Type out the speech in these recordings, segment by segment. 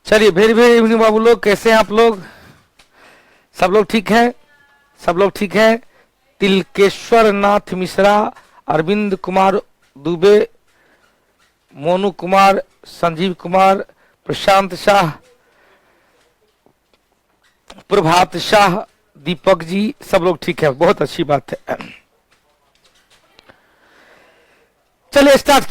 चलिए very very evening बाबू लोग, कैसे हैं आप लोग? सब लोग ठीक हैं? सब लोग ठीक हैं? तिलकेश्वर नाथ मिश्रा, अरविंद कुमार दुबे, मोनू कुमार, संजीव कुमार, प्रशांत शाह, प्रभात शाह, दीपक जी, सब लोग ठीक है, बहुत अच्छी बात है। चलिए स्टार्ट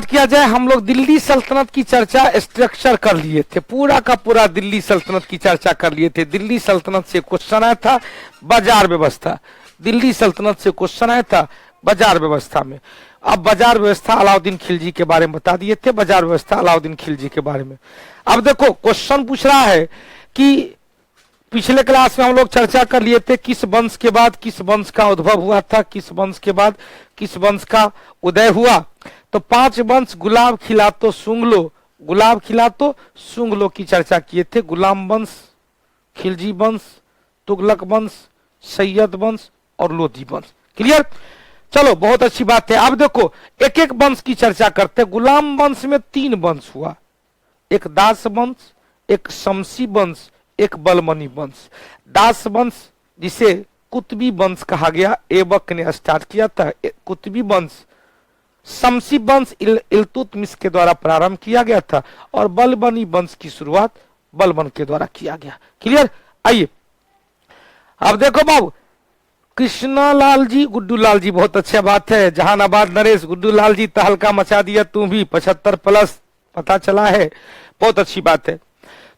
किया जाए। हम लोग दिल्ली सल्तनत की चर्चा स्ट्रक्चर कर लिए थे, पूरा का पूरा दिल्ली सल्तनत की चर्चा कर लिए थे। दिल्ली सल्तनत से क्वेश्चन आया था बाजार व्यवस्था, दिल्ली सल्तनत से क्वेश्चन आया था बाजार व्यवस्था में। अब बाजार व्यवस्था अलाउद्दीन खिलजी के बारे में बता दिए थे, बाजार व्यवस्था अलाउद्दीन खिलजी के बारे में। अब देखो क्वेश्चन पूछ रहा है कि पिछले क्लास में हम लोग चर्चा कर लिए थे किस वंश के बाद किस वंश का उद्भव हुआ था, किस वंश के बाद किस वंश का उदय हुआ। तो 5 वंश गुलाब खिलातो सूंघ लो, गुलाब खिलातो सूंघ लो की चर्चा किए थे। गुलाम वंश, खिलजी वंश, तुगलक वंश, सैयद वंश और लोधी वंश। क्लियर? चलो बहुत अच्छी बात है। अब देखो एक एक वंश की चर्चा करते हैं। गुलाम वंश में 3 वंश हुआ, एक दास वंश, एक शमसी वंश, एक बलमनी वंश। दास वंश जिसे कुतुबी वंश कहा गया, ऐबक ने स्टार्ट किया था। कुतुबी वंश, शमसी वंश इल्तुतमिश के द्वारा प्रारंभ किया गया था और बलबनी वंश की शुरुआत बलबन के द्वारा किया गया। क्लियर? आइए अब देखो बाबू, कृष्णा लाल जी, गुड्डू लाल जी, बहुत अच्छा बात है। जहानाबाद नरेश, गुड्डू लाल जी तहलका मचा दिया तू भी, 75+ पता चला है, बहुत अच्छी बात है।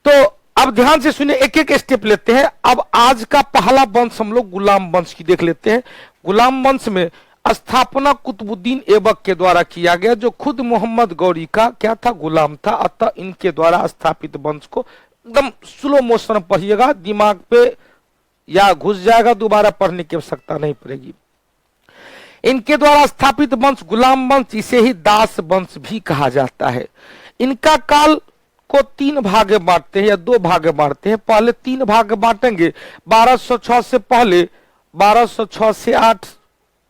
तो अब ध्यान से सुनिए, एक एक स्टेप लेते हैं। अब आज का पहला वंश हम लोग गुलाम वंश की देख लेते हैं। गुलाम वंश में स्थापना कुतुबुद्दीन ऐबक के द्वारा किया गया, जो खुद मोहम्मद गौरी का क्या था, गुलाम था। अतः इनके द्वारा स्थापित वंश को एकदम स्लो मोशन पढ़िएगा, दिमाग पे या घुस जाएगा, दोबारा पढ़ने की आवश्यकता नहीं पड़ेगी। इनके द्वारा स्थापित वंश गुलाम वंश, इसे ही दास वंश भी कहा जाता है। इनका काल को 3 भाग बांटते हैं या 2 भाग बांटते हैं। पहले 3 भाग बांटेंगे, 1206 से पहले, 1206 से 8,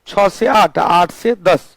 6 से 8, 8 से 10,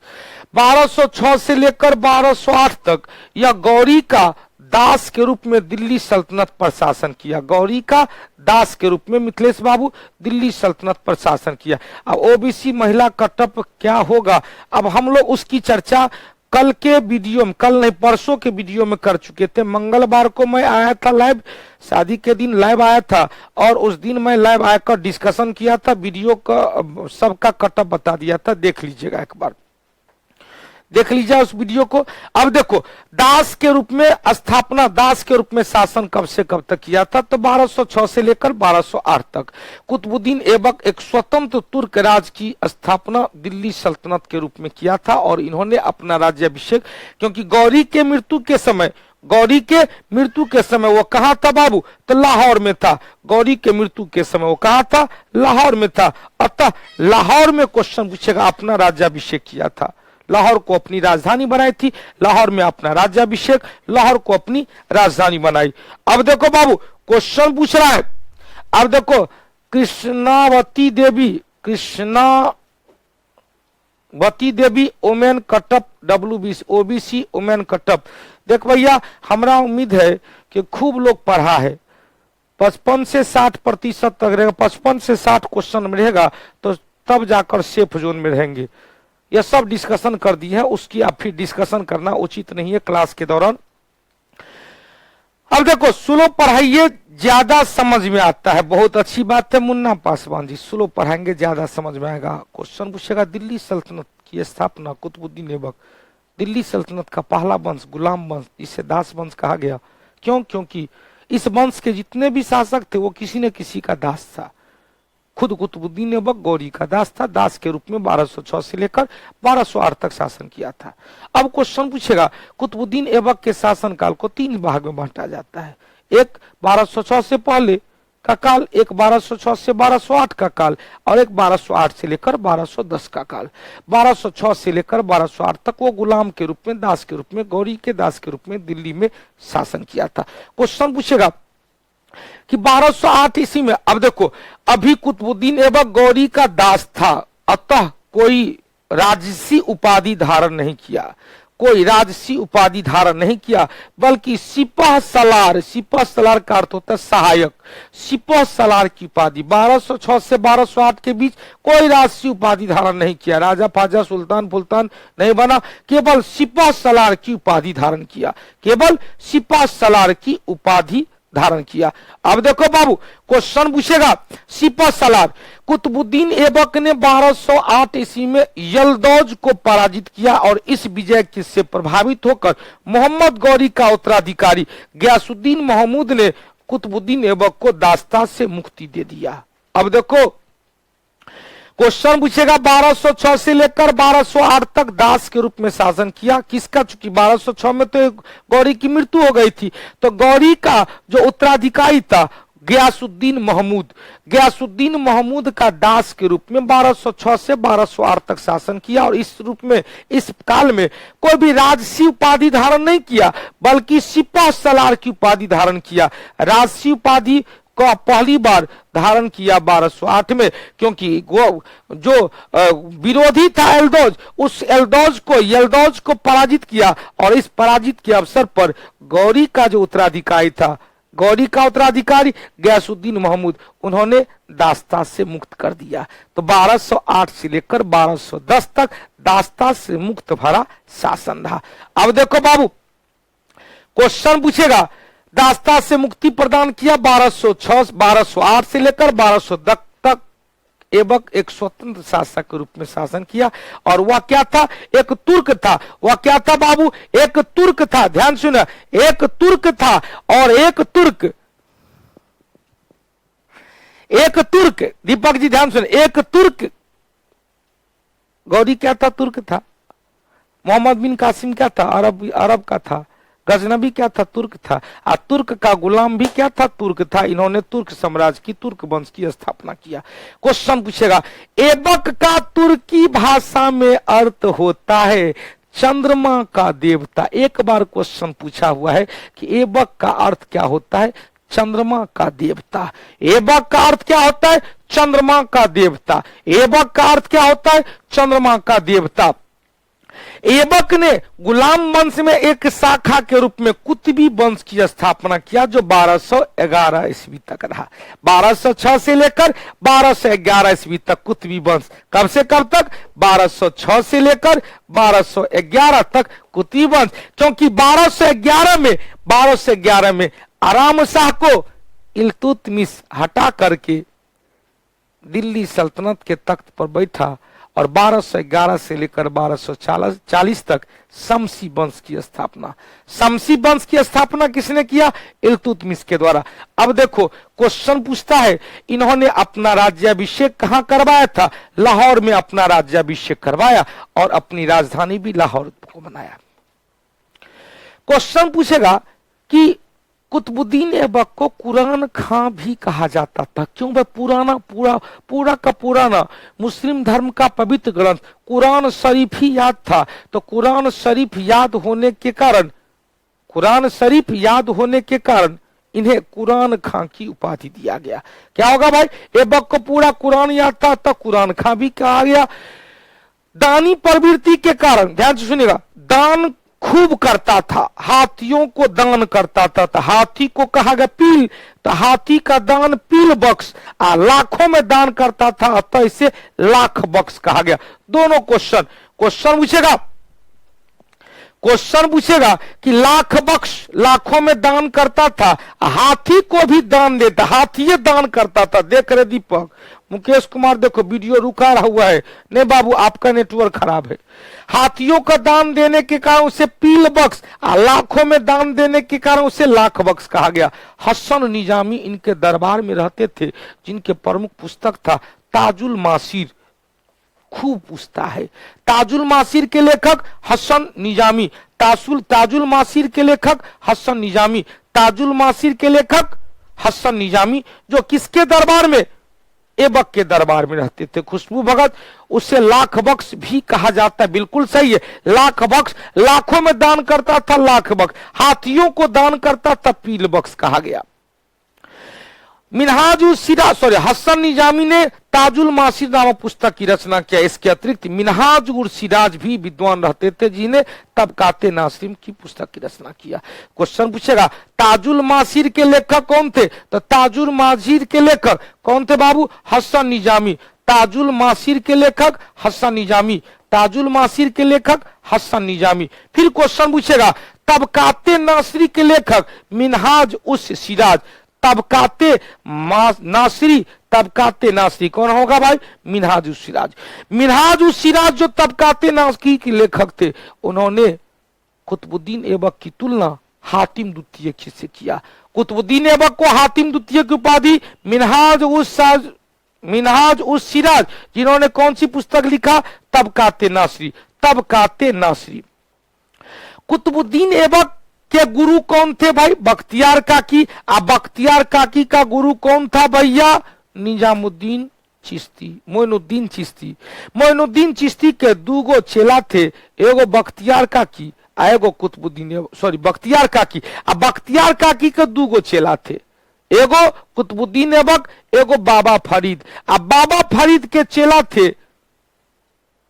1206 से लेकर 1208 तक यह गौरी का दास के रूप में दिल्ली सल्तनत पर शासन किया। गौरी का दास के रूप में मिथिलेश बाबू दिल्ली सल्तनत पर शासन किया। अब ओबीसी महिला कटअप क्या होगा, अब हम लोग उसकी चर्चा कल के वीडियो में, कल नहीं परसों के वीडियो में कर चुके थे। मंगलवार को मैं आया था लाइव, शादी के दिन लाइव आया था और उस दिन मैं लाइव आकर डिस्कशन किया था, वीडियो का सबका कटअप बता दिया था, देख लीजिएगा, एक बार देख लीजिए उस वीडियो को। अब देखो दास के रूप में स्थापना, दास के रूप में शासन कब से कब तक किया था, तो 1206 से लेकर 1208 तक कुतुबुद्दीन ऐबक एक स्वतंत्र तुर्क राज की स्थापना दिल्ली सल्तनत के रूप में किया था। और इन्होंने अपना राज्याभिषेक, क्योंकि गौरी के मृत्यु के समय वो कहा था बाबू, तो लाहौर में था। गौरी के मृत्यु के समय वो कहा था, लाहौर में था। अतः लाहौर में क्वेश्चन पूछेगा, अपना राज्याभिषेक किया था, लाहौर को अपनी राजधानी बनाई थी, लाहौर में अपना राज्याभिषेक, लाहौर को अपनी राजधानी बनाई। अब देखो बाबू क्वेश्चन पूछ रहा है, अब देखो Krishnavati Devi women cutoff WBC OBC women cutoff. देख भैया, हमरा उम्मीद है कि खूब लोग पढ़ा है, 55 से 60% तक रहेगा, 55 से 60 क्वेश्चन में रहेगा, तो तब जाकर सेफ जोन में रहेंगे। यह सब डिस्कशन कर दी है, उसकी आप फिर डिस्कशन करना उचित नहीं है क्लास के दौरान। अब देखो स्लो पढ़ाइए, ज्यादा समझ में आता है, बहुत अच्छी बात है मुन्ना पासवान जी, स्लो पढ़ाएंगे ज्यादा समझ में आएगा। क्वेश्चन पूछेगा दिल्ली सल्तनत की स्थापना कुतुबुद्दीन ऐबक, दिल्ली सल्तनत का पहला वंश गुलाम वंश, इसे दास वंश कहा गया। क्यों? क्योंकि इस वंश के जितने भी शासक थे वो किसी न किसी का दास था। खुद कुतुबुद्दीन ऐबक गौरी का दास था, दास के रूप में 1206 से लेकर 1208 तक शासन किया था। अब क्वेश्चन पूछेगा कुतुबुद्दीन ऐबक के शासनकाल को 3 भाग में बांटा जाता है, एक 1206 से पहले का काल, एक 1206 से 1208 का काल और एक 1208 से लेकर 1210 का काल। 1206 से लेकर 1208 तक वो गुलाम के रूप में, दास के रूप में, गौरी के दास के रूप में दिल्ली में शासन किया था। क्वेश्चन पूछेगा कि 1208 ईस्वी में, अब देखो अभी कुतुबुद्दीन ऐबक गौरी का दास था, अतः कोई राजसी उपाधि धारण नहीं किया, कोई राजसी उपाधि धारण नहीं किया, बल्कि सिपह सलार का अर्थ होता है सहायक, सिपह सलार की उपाधि 1206 से 1208 के बीच कोई राजसी उपाधि धारण नहीं किया, राजा फाजा सुल्तान फुल्तान नहीं बना, केवल सिपह सलार की उपाधि धारण किया, केवल सिपह सलार की उपाधि धारण किया। अब देखो बाबू क्वेश्चन पूछेगा, सिपह सलार कुतुबुद्दीन ऐबक ने 1208 ईस्वी में यलदौज को पराजित किया और इस विजय से प्रभावित होकर मोहम्मद गौरी का उत्तराधिकारी गयासुद्दीन महमूद ने कुतुबुद्दीन ऐबक को दास्ता से मुक्ति दे दिया। अब देखो क्वेश्चन पूछेगा, 1206 से लेकर 1208 तक दास के रूप में शासन किया किसका, चूंकि 1206 में तो गौरी की मृत्यु हो गई थी, तो गौरी का जो उत्तराधिकारी था गयासुद्दीन महमूद का दास के रूप में 1206 से 1208 तक शासन किया और इस रूप में इस काल में कोई भी राजसी उपाधि धारण नहीं किया, बल्कि सिपह सलार की उपाधि धारण किया। राजसी उपाधि को पहली बार धारण किया 1208 में, क्योंकि जो विरोधी था एलदौज, उस यलदौज को पराजित किया और इस पराजित के अवसर पर गौरी का जो उत्तराधिकारी था, गौरी का उत्तराधिकारी गयासुद्दीन महमूद, उन्होंने दास्ता से मुक्त कर दिया। तो 1208 से लेकर 1210 तक दास्ता से मुक्त भरा शासन रहा। अब देखो बाबू क्वेश्चन पूछेगा, दास्ता से मुक्ति प्रदान किया 1208 से लेकर 1210 तक ऐबक एक स्वतंत्र शासक के रूप में शासन किया और वह क्या था, एक तुर्क था। वह क्या था बाबू, एक तुर्क था, ध्यान सुना, एक तुर्क था और एक तुर्क दीपक जी ध्यान सुने, एक तुर्क, गौरी क्या था, तुर्क था, मोहम्मद बिन कासिम क्या था, अरब का था, गजनबी क्या था, तुर्क था, और तुर्क का गुलाम भी क्या था, तुर्क था। इन्होंने तुर्क साम्राज्य की, तुर्क वंश की स्थापना किया। क्वेश्चन पूछेगा, ऐबक का तुर्की भाषा में अर्थ होता है चंद्रमा का देवता। एक बार क्वेश्चन पूछा हुआ है कि ऐबक का अर्थ क्या होता है, चंद्रमा का देवता। ऐबक का अर्थ क्या होता है, चंद्रमा का देवता। ऐबक का अर्थ क्या होता है, चंद्रमा का देवता। ऐबक ने गुलाम वंश में एक शाखा के रूप में कुतबी वंश की स्थापना किया, जो 1211 ईस्वी तक रहा। 1206 से लेकर 1211 ईस्वी तक कुतबी वंश, कब से कब तक, 1206 से लेकर 1211 तक कुतबी वंश। क्योंकि 1211 में आराम शाह को इल्तुतमिश हटा करके दिल्ली सल्तनत के तख्त पर बैठा और 1211 से लेकर 1240 तक शमसी वंश की स्थापना, शमसी वंश की स्थापना किसने किया, इल्तुतमिश के द्वारा। अब देखो क्वेश्चन पूछता है, इन्होंने अपना राज्याभिषेक कहां करवाया था, लाहौर में अपना राज्याभिषेक करवाया और अपनी राजधानी भी लाहौर को बनाया। क्वेश्चन पूछेगा कि कुतुबुद्दीन ऐबक को कुरान खां भी कहा जाता था, क्यों भाई, पूरा का पुराना मुस्लिम धर्म का पवित्र ग्रंथ कुरान शरीफ ही याद था। तो कुरान शरीफ याद होने के कारण इन्हें कुरान खां की उपाधि दिया गया। क्या होगा भाई, ऐबक को पूरा कुरान याद था तो कुरान खां भी कहा गया। दानी प्रवृत्ति के कारण, ध्यान से सुनिएगा, दान खूब करता था, हाथियों को दान करता था, तो हाथी को कहा गया पील, तो हाथी का दान पील बख्श, लाखों में दान करता था तो इसे लाख बख्श कहा गया। दोनों क्वेश्चन पूछेगा कि लाख बख्श, लाखों में दान करता था, हाथी को भी दान देता, हाथी दान करता था। देख रहे दीपक, मुकेश कुमार देखो वीडियो रुका हुआ है, नहीं बाबू आपका नेटवर्क खराब है। हाथियों का दान देने के कारण उसे पील बख्श, लाखों में दान देने के कारण उसे लाख बख्श कहा गया। हसन निजामी इनके दरबार में रहते थे, जिनके प्रमुख पुस्तक था ताजुल मासीर, खूब पूछता है। ताजुल मासीर के लेखक हसन निजामी, ताजुल मासीर के लेखक हसन निजामी, ताजुल मासीर के लेखक हसन निजामी, जो किसके दरबार में, ऐबक के दरबार में रहते थे। खुशबू भगत, उसे लाख बख्श भी कहा जाता है, बिल्कुल सही है, लाख बख्श, लाखों में दान करता था, लाख बख्श, हाथियों को दान करता था, पील बख्श कहा गया। मिनहाजुल सिराज सॉरी हसन निजामी ने ताजुल मासिर नामक पुस्तक की रचना किया। इसके अतिरिक्त मिनहाजुल सिराज भी विद्वान रहते थे जिन्हें तबकाते नासिम की पुस्तक की रचना किया। क्वेश्चन पूछेगा ताजुल मासिर के लेखक कौन थे, तो ताजुल मासिर के लेखक कौन थे बाबू, हसन निजामी। ताजुल मासिर के लेखक हसन निजामी, ताजुल मासिर के लेखक हसन निजामी। फिर क्वेश्चन पूछेगा तबकाते नासिरी के लेखक मिनहाज उस सिराज, तबकाते नासिरी, तबकाते नासिरी कौन होगा भाई, मिनहाज उस सिराज। मिनहाज उस सिराज जो तबकाते नासिरी के लेखक थे, उन्होंने कुतुबुद्दीन ऐबक की तुलना हातिम द्वितीय से किया। कुतुबुद्दीन ऐबक को हातिम द्वितीय की उपाधि, मिनहाज उस सिराज जिन्होंने कौन सी पुस्तक लिखा, तबकाते नासिरी, तबकाते नासिरी। कुतुबुद्दीन ऐबक के गुरु कौन थे भाई, बख्तियार काकी। अब बख्तियार काकी का गुरु कौन था भैया, निजामुद्दीन चिश्ती, मोइनुद्दीन चिश्ती। मोइनुद्दीन चिश्ती के दूगो चेला थे, एगो बख्तियार काकी एगो कुतुबुद्दीन सॉरी बख्तियार काकी। अब बख्तियार काकी के दूगो चेला थे, एगो कुतुबुद्दीन ऐबक एगो बाबा फरीद। अब बाबा फरीद के चेला थे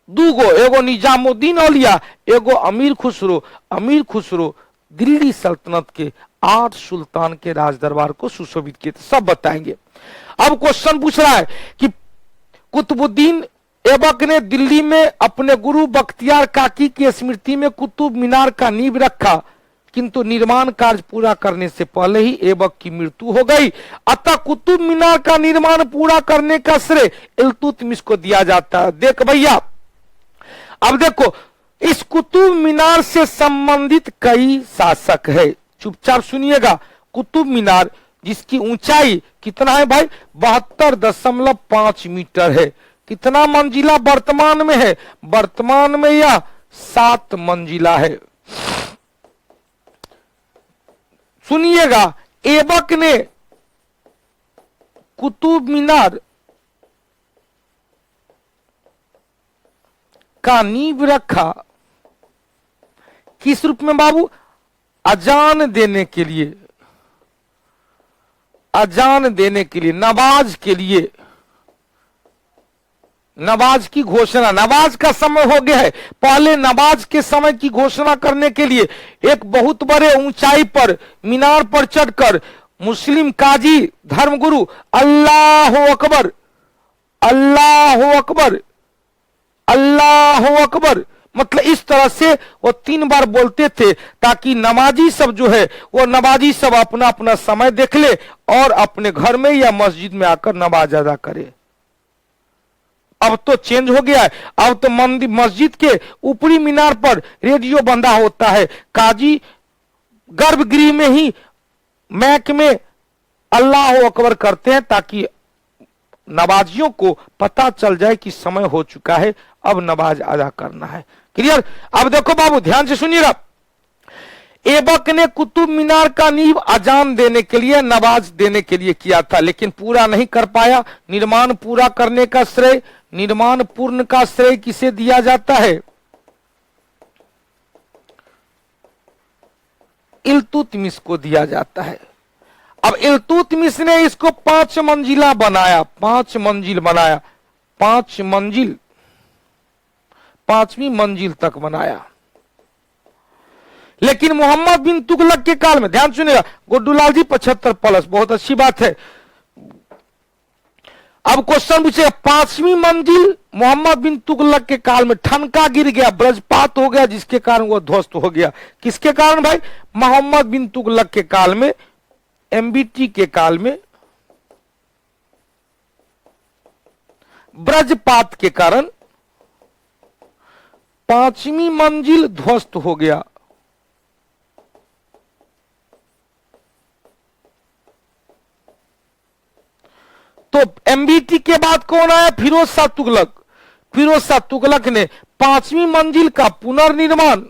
दूगो, एगो निजामुद्दीन औलिया एगो अमीर खुसरो। अमीर खुसरो दिल्ली सल्तनत के 8 सुल्तान के राज दरबार को सुशोभित किए थे, सब बताएंगे। अब क्वेश्चन पूछ रहा है कि कुतुबुद्दीन ऐबक ने दिल्ली में अपने गुरु बख्तियार काकी की स्मृति में कुतुब मीनार का नींव रखा, किंतु निर्माण कार्य पूरा करने से पहले ही ऐबक की मृत्यु हो गई। अतः कुतुब मीनार का निर्माण पूरा करने का श्रेय इल्तुतमिश को दिया जाता है। देख भैया, अब देखो इस कुतुब मीनार से संबंधित कई शासक है, चुपचाप सुनिएगा। कुतुब मीनार जिसकी ऊंचाई कितना है भाई, 72.5 मीटर है। कितना मंजिला वर्तमान में है, वर्तमान में यह 7 मंजिला है। सुनिएगा, ऐबक ने कुतुब मीनार का नींव रखा किस रूप में बाबू, अजान देने के लिए, अजान देने के लिए, नमाज के लिए, नमाज की घोषणा। नमाज का समय हो गया है, पहले नमाज के समय की घोषणा करने के लिए एक बहुत बड़े ऊंचाई पर मीनार पर चढ़कर मुस्लिम काजी धर्मगुरु अल्लाह अकबर, अल्लाह अकबर, अल्लाह अकबर मतलब इस तरह से वो 3 बार बोलते थे, ताकि नमाजी सब जो है वो नमाजी सब अपना अपना समय देख ले और अपने घर में या मस्जिद में आकर नमाज अदा करे। अब तो चेंज हो गया है, अब तो मस्जिद के ऊपरी मीनार पर रेडियो बंधा होता है। काजी गर्भगृह में ही मैक में अल्लाह अकबर करते हैं, ताकि नमाजियों को पता चल जाए कि समय हो चुका है, अब नमाज अदा करना है। क्लियर। अब देखो बाबू ध्यान से सुनिएगा, ऐबक ने कुतुब मीनार का नींव अजान देने के लिए, नमाज देने के लिए किया था, लेकिन पूरा नहीं कर पाया। निर्माण पूरा करने का श्रेय, निर्माण पूर्ण का श्रेय किसे दिया जाता है, इल्तुतमिश को दिया जाता है। अब इल्तुतमिश ने इसको 5 मंजिला बनाया, 5 मंजिल बनाया, 5 मंजिल, 5वीं मंजिल तक बनाया। लेकिन मोहम्मद बिन तुगलक के काल में, ध्यान सुनिएगा गुड्डूलाल जी 75 प्लस, बहुत अच्छी बात है। अब क्वेश्चन पूछेगा 5वीं मंजिल मोहम्मद बिन तुगलक के काल में ठनका गिर गया, वज्रपात हो गया, जिसके कारण वो ध्वस्त हो गया। किसके कारण भाई, मोहम्मद बिन तुगलक के काल में, एमबीटी के काल में वज्रपात के कारण 5वीं मंजिल ध्वस्त हो गया। तो एमबीटी के बाद कौन आया, फिरोज शाह तुगलक। फिरोज शाह तुगलक ने 5वीं मंजिल का पुनर्निर्माण,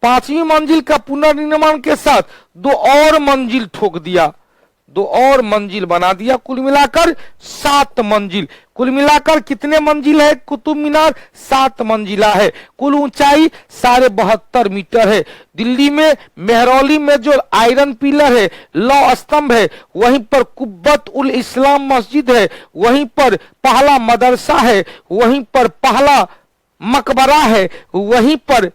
5वीं मंजिल का पुनर्निर्माण के साथ 2 और मंजिल ठोक दिया, दो और मंजिल बना दिया, कुल मिलाकर 7 मंजिल। कुल मिलाकर कितने मंजिल है कुतुब मीनार? 7 मंजिला है। कुल ऊंचाई 72.5 मीटर है। दिल्ली में मेहरौली में जो आयरन पिलर है, लौ स्तंभ है, वहीं पर कुब्बत उल इस्लाम मस्जिद है, वहीं पर पहला मदरसा है, वहीं पर पहला मकबरा है, वहीं पर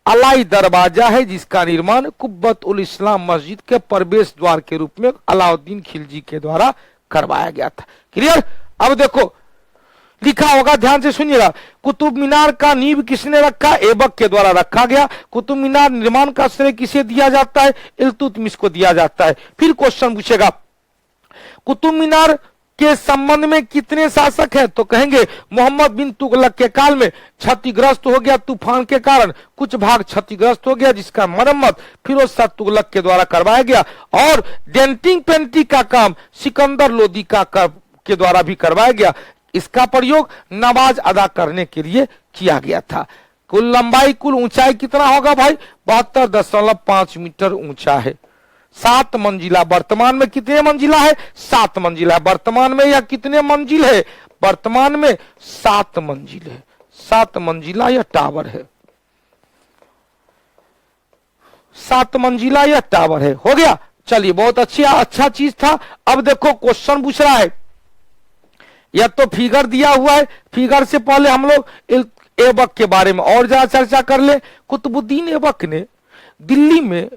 अलाई दरवाजा है जिसका निर्माण कुब्बत उल इस्लाम मस्जिद के प्रवेश द्वार के रूप में अलाउद्दीन खिलजी के द्वारा करवाया गया था। क्लियर? अब देखो लिखा होगा, ध्यान से सुनिएगा। कुतुब मीनार का नींव किसने रखा? ऐबक के द्वारा रखा गया। कुतुब मीनार निर्माण का श्रेय किसे दिया जाता है? इल्तुतमिश को दिया जाता है। फिर क्वेश्चन पूछेगा, कुतुब मीनार के संबंध में कितने शासक हैं? तो कहेंगे मोहम्मद बिन तुगलक के काल में क्षतिग्रस्त हो गया तूफान के कारण, कुछ भाग क्षतिग्रस्त हो गया जिसका मरम्मत फिरोज शाह तुगलक के द्वारा करवाया गया। और डेंटिंग पेंटिंग का काम सिकंदर लोदी के द्वारा भी करवाया गया। इसका प्रयोग नमाज अदा करने के लिए किया गया था। कुल लंबाई कुल ऊंचाई कितना होगा भाई? 72.5 मीटर ऊंचा है। 7 मंजिला। वर्तमान में कितने मंजिला है? 7 मंजिला। वर्तमान में यह कितने मंजिल है? वर्तमान में 7 मंजिल है। 7 मंजिला यह टावर है। 7 मंजिला यह टावर है। हो गया? चलिए, बहुत अच्छा चीज था। अब देखो क्वेश्चन पूछ रहा है, यह तो फिगर दिया हुआ है। फिगर से पहले हम लोग ऐबक के बारे में और ज्यादा चर्चा कर ले। कुतुबुद्दीन ऐबक ने दिल्ली में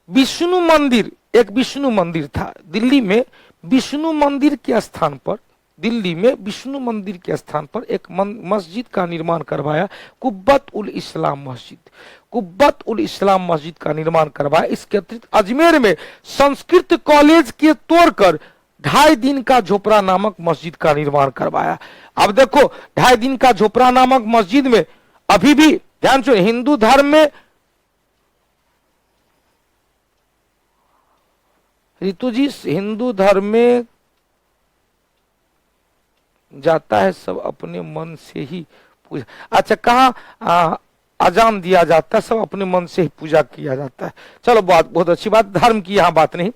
विष्णु मंदिर, एक विष्णु मंदिर था दिल्ली में, विष्णु मंदिर के स्थान पर, दिल्ली में विष्णु मंदिर के स्थान पर एक मस्जिद का निर्माण करवाया, कुब्बत उल इस्लाम मस्जिद। कुब्बत उल इस्लाम मस्जिद का निर्माण करवाया। इसके अतिरिक्त अजमेर में संस्कृत कॉलेज के तोड़कर 2.5 दिन का झोपड़ा नामक मस्जिद का निर्माण करवाया। अब देखो 2.5 दिन का झोपड़ा नामक मस्जिद में अभी भी ध्यान से, हिंदू धर्म में, रितु जी, हिंदू धर्म में जाता है सब अपने मन से ही पूजा। अच्छा, कहा अजान दिया जाता है, सब अपने मन से ही पूजा किया जाता है। चलो, बहुत अच्छी बात, धर्म की यहां बात नहीं।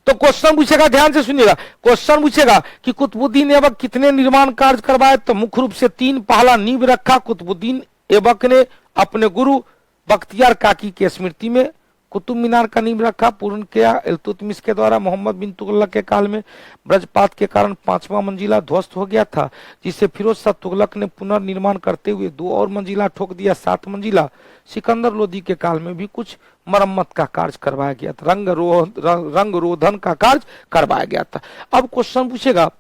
तो क्वेश्चन पूछेगा, ध्यान से सुनिएगा। क्वेश्चन पूछेगा कि कुतुबुद्दीन ऐबक कितने निर्माण कार्य करवाए? तो मुख्य रूप से 3। पहला नींव रखा कुतुबुद्दीन ऐबक ने अपने गुरु बख्तियार काकी की स्मृति में। कुतुब मीनार का नींव रखा पूर्ण किया इल्तुतमिश के द्वारा। मोहम्मद बिन तुगलक के काल में वज्रपात के कारण 5वां मंजिला ध्वस्त हो गया था, जिसे फिरोज शाह तुगलक ने पुनर्निर्माण करते हुए 2 और मंजिला ठोक दिया, 7 मंजिला। सिकंदर लोदी के काल में भी कुछ मरम्मत का कार्य करवाया गया था, रंग रोधन का कार्य करवाया गया था। अब क्वेश्चन पूछेगा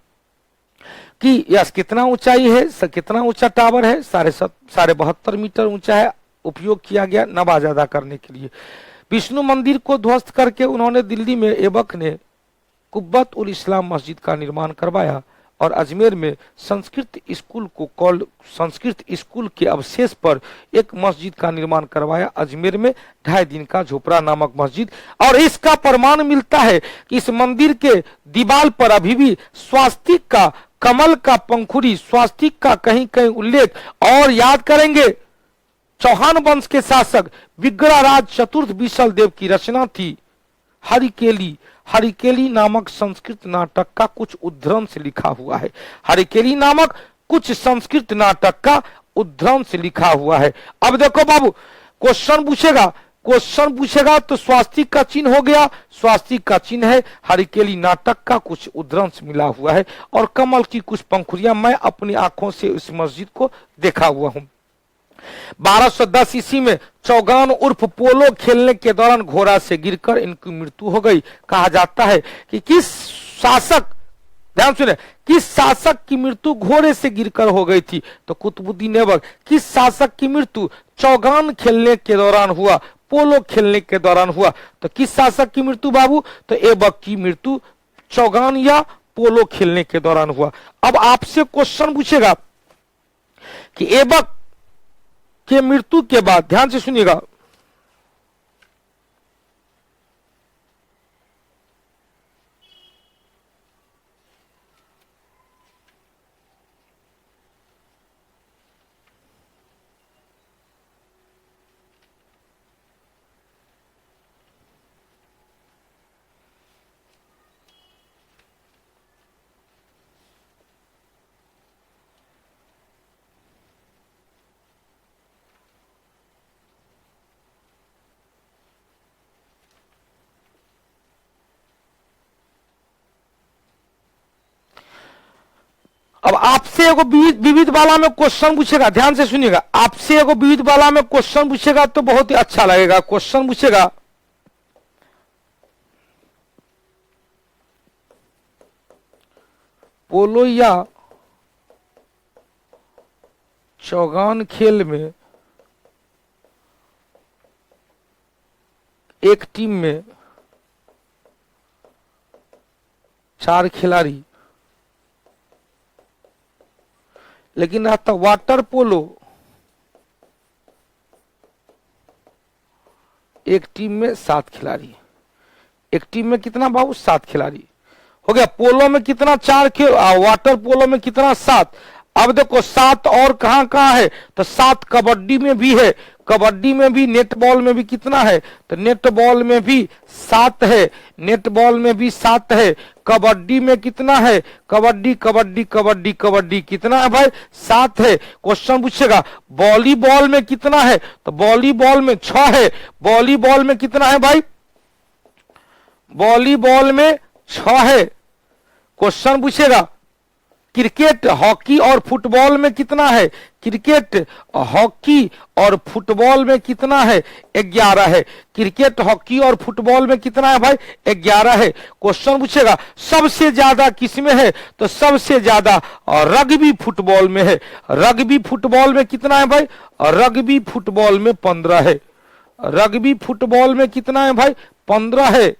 कि यस कितना ऊंचाई है, कितना ऊंचा टावर है? 72.5 मीटर ऊंचा है। उपयोग किया गया नमाज अदा करने के लिए। विष्णु मंदिर को ध्वस्त करके उन्होंने दिल्ली में ऐबक ने कुब्बत उल इस्लाम मस्जिद का निर्माण करवाया और अजमेर में संस्कृत स्कूल के अवशेष पर एक मस्जिद का निर्माण करवाया। अजमेर में 2.5 दिन का झोपड़ा नामक मस्जिद। और इसका प्रमाण मिलता है कि इस मंदिर के दीवार पर अभी भी स्वास्तिक का, कमल का पंखुड़ी, स्वास्तिक का कहीं कहीं उल्लेख। और याद करेंगे, चौहान वंश के शासक विग्रहराज चतुर्थ विशल देव की रचना थी हरिकेली। हरिकेली नामक संस्कृत नाटक का कुछ उद्धरण से लिखा हुआ है। हरिकेली नामक कुछ संस्कृत नाटक का उद्धरण से लिखा हुआ है। अब देखो बाबू, क्वेश्चन पूछेगा तो स्वास्तिक का चिन्ह हो गया, स्वास्तिक का चिन्ह है। हरिकेली नाटक का कुछ उद्धरण से मिला हुआ है और कमल की कुछ पंखुड़ियां। मैं अपनी आंखों से इस मस्जिद को देखा हुआ हूं। 1210 ईस्वी में चौगान उर्फ पोलो खेलने के दौरान घोड़ा से गिरकर इनकी मृत्यु हो गई। कहा जाता है कि किस शासक, ध्यान सुने, किस शासक की मृत्यु घोड़े से गिरकर हो गई थी? तो कुतुबुद्दीन ऐबक। किस शासक की मृत्यु चौगान खेलने के दौरान हुआ, पोलो खेलने के दौरान हुआ? तो किस शासक की मृत्यु बाबू? तो ऐबक की मृत्यु चौगान या पोलो खेलने के दौरान हुआ। अब आपसे क्वेश्चन पूछेगा कि ऐबक के मृत्यु के बाद, ध्यान से सुनिएगा, अब आपसे एगो विविध वाला में क्वेश्चन पूछेगा, ध्यान से सुनिएगा, आपसे एगो विविध वाला में क्वेश्चन पूछेगा तो बहुत ही अच्छा लगेगा। क्वेश्चन पूछेगा, पोलो या चौगान खेल में एक टीम में 4 खिलाड़ी, लेकिन आता वाटर पोलो एक टीम में 7 खिलाड़ी। एक टीम में कितना बाबू? 7 खिलाड़ी हो गया। पोलो में कितना? 4 वाटर पोलो में कितना? 7। अब देखो 7 और कहां कहां है? तो 7 कबड्डी में भी है, कबड्डी में भी, नेट बॉल में भी कितना है? तो नेट बॉल में भी 7 है, नेट बॉल में भी 7 है। कबड्डी में कितना है? कबड्डी कबड्डी कबड्डी कबड्डी कितना है भाई? 7 है। क्वेश्चन पूछेगा वॉलीबॉल में कितना है? तो वॉलीबॉल में 6 है। वॉलीबॉल में कितना है भाई? वॉलीबॉल में 6 है। क्वेश्चन पूछेगा क्रिकेट, हॉकी और फुटबॉल में कितना है? क्रिकेट, हॉकी और फुटबॉल में कितना है? 11 है। क्रिकेट, हॉकी और फुटबॉल में कितना है भाई? 11 है। क्वेश्चन पूछेगा सबसे ज्यादा किसमें है? तो सबसे ज्यादा रग्बी फुटबॉल में है। रग्बी फुटबॉल में कितना है भाई? रग्बी फुटबॉल में 15 है। रग्बी फुटबॉल में कितना है भाई? 15 है।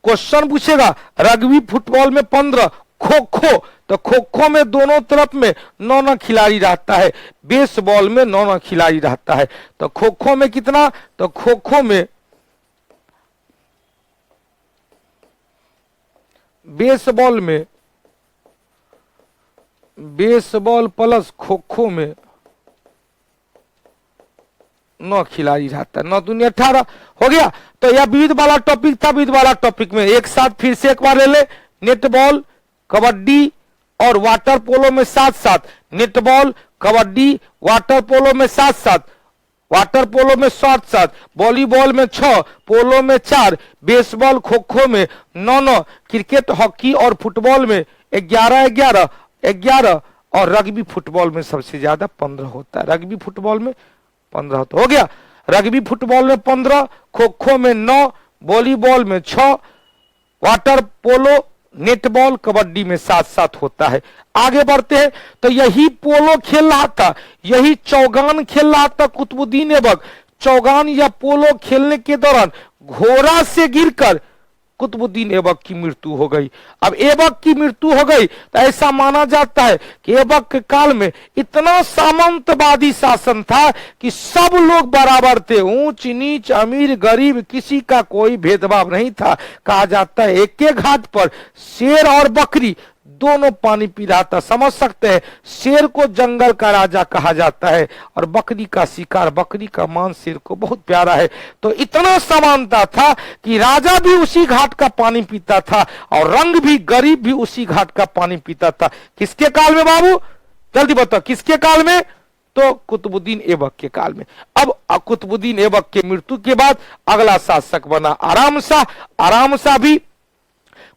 क्वेश्चन पूछेगा रग्बी फुटबॉल में 15। खो खो, तो खो खो में दोनों तरफ में 9 खिलाड़ी रहता है। बेसबॉल में 9 खिलाड़ी रहता है। तो खो खो में कितना? तो खो खो में बेसबॉल में, बेसबॉल प्लस खो खो में 9 खिलाड़ी रहता है। 9 दूनी 18 हो गया। तो यह विविध वाला टॉपिक था। विविध वाला टॉपिक में एक साथ फिर से एक बार ले ले, नेटबॉल, कबड्डी और वाटर पोलो में 7-7, नेटबॉल, कबड्डी, वाटर पोलो में 7-7, वाटर पोलो में 7-7, वॉलीबॉल में 6, पोलो में 4, बेसबॉल खो खो में 9-9, क्रिकेट, हॉकी और फुटबॉल में 11-11 और रग्बी फुटबॉल में सबसे ज्यादा 15 होता है। रग्बी फुटबॉल में 15 होता। हो गया। रग्बी फुटबॉल में 15, खो खो में 9, वॉलीबॉल में 6, वाटर पोलो, नेटबॉल, कबड्डी में 7-7 होता है। आगे बढ़ते हैं। तो यही पोलो खेल रहा था, यही चौगान खेल रहा था कुतुबुद्दीन ऐबक। चौगान या पोलो खेलने के दौरान घोड़ा से गिरकर कुतुबुद्दीन ऐबक की मृत्यु हो गई। अब ऐबक की मृत्यु हो गई तो ऐसा माना जाता है कि ऐबक के काल में इतना सामंतवादी शासन था कि सब लोग बराबर थे, ऊंच नीच, अमीर गरीब, किसी का कोई भेदभाव नहीं था। कहा जाता है एक एक घाट पर शेर और बकरी दोनों पानी पी रहा था। समझ सकते हैं, शेर को जंगल का राजा कहा जाता है और बकरी का शिकार, बकरी का मांस शेर को बहुत प्यारा है। तो इतना समानता था कि राजा भी उसी घाट का पानी पीता था और रंग भी, गरीब भी उसी घाट का पानी पीता था। किसके काल में बाबू? जल्दी बताओ, किसके काल में? तो कुतुबुद्दीन ऐबक के काल में। अब कुतुबुद्दीन ऐबक के मृत्यु के बाद अगला शासक बना आराम शाह। आराम शाह भी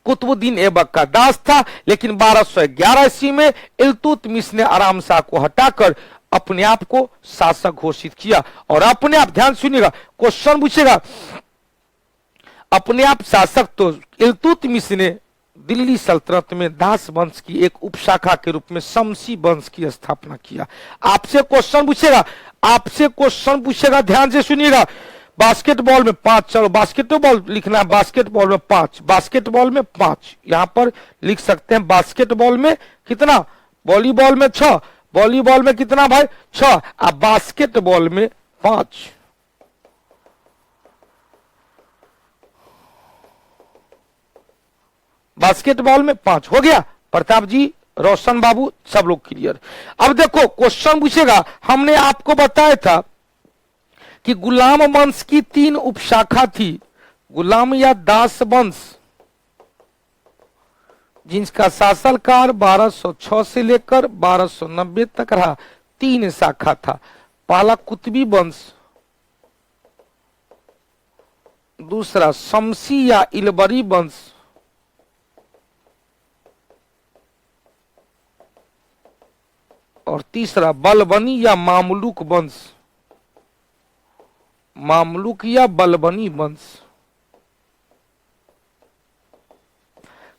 कुतुबुद्दीन ऐबक का दास था, लेकिन 1211 ईस्वी में इल्तुतमिश ने आराम शाह को हटाकर अपने आप को शासक घोषित किया। और अपने आप, ध्यान सुनिएगा, क्वेश्चन पूछेगा अपने आप शासक तो इल्तुतमिश ने दिल्ली सल्तनत में दास वंश की एक उपशाखा के रूप में शमसी वंश की स्थापना किया। आपसे क्वेश्चन पूछेगा, आपसे क्वेश्चन पूछेगा, ध्यान से सुनिएगा। बास्केटबॉल में 5, चलो बास्केटबॉल लिखना है, बास्केटबॉल में 5, बास्केटबॉल में 5 यहां पर लिख सकते हैं। बास्केटबॉल में कितना? वॉलीबॉल में 6, वॉलीबॉल में कितना भाई? 6, अब बास्केटबॉल में 5। बास्केटबॉल में 5 हो गया। प्रताप जी, रोशन बाबू, सब लोग क्लियर। अब देखो क्वेश्चन पूछेगा, हमने आपको बताया था कि गुलाम वंश की 3 उपशाखा थी, गुलाम या दास वंश, जिनका शासनकाल 1206 से लेकर 1290 तक रहा। 3 शाखा था। पहला कुतुबी वंश, दूसरा शमसी या इलबरी वंश, और तीसरा बलबनी या मामलुक वंश, मामलुक या बलबनी वंश।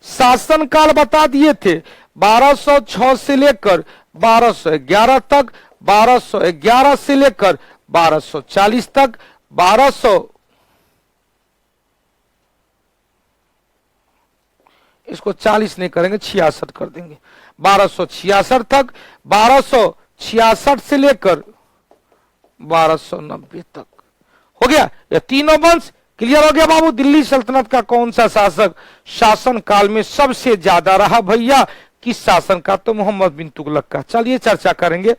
शासनकाल बता दिए थे 1206 से लेकर 1211 तक, 1211 से लेकर 1240 तक, 1200 इसको 40 नहीं करेंगे 66 कर देंगे, 1266 तक, 1266 से लेकर 1290 तक हो गया। यह तीनों वंश क्लियर हो गया बाबू। दिल्ली सल्तनत का कौन सा शासक शासन काल में सबसे ज्यादा रहा भैया? किस शासन का? तो मोहम्मद बिन तुगलक का। चलिए चर्चा करेंगे।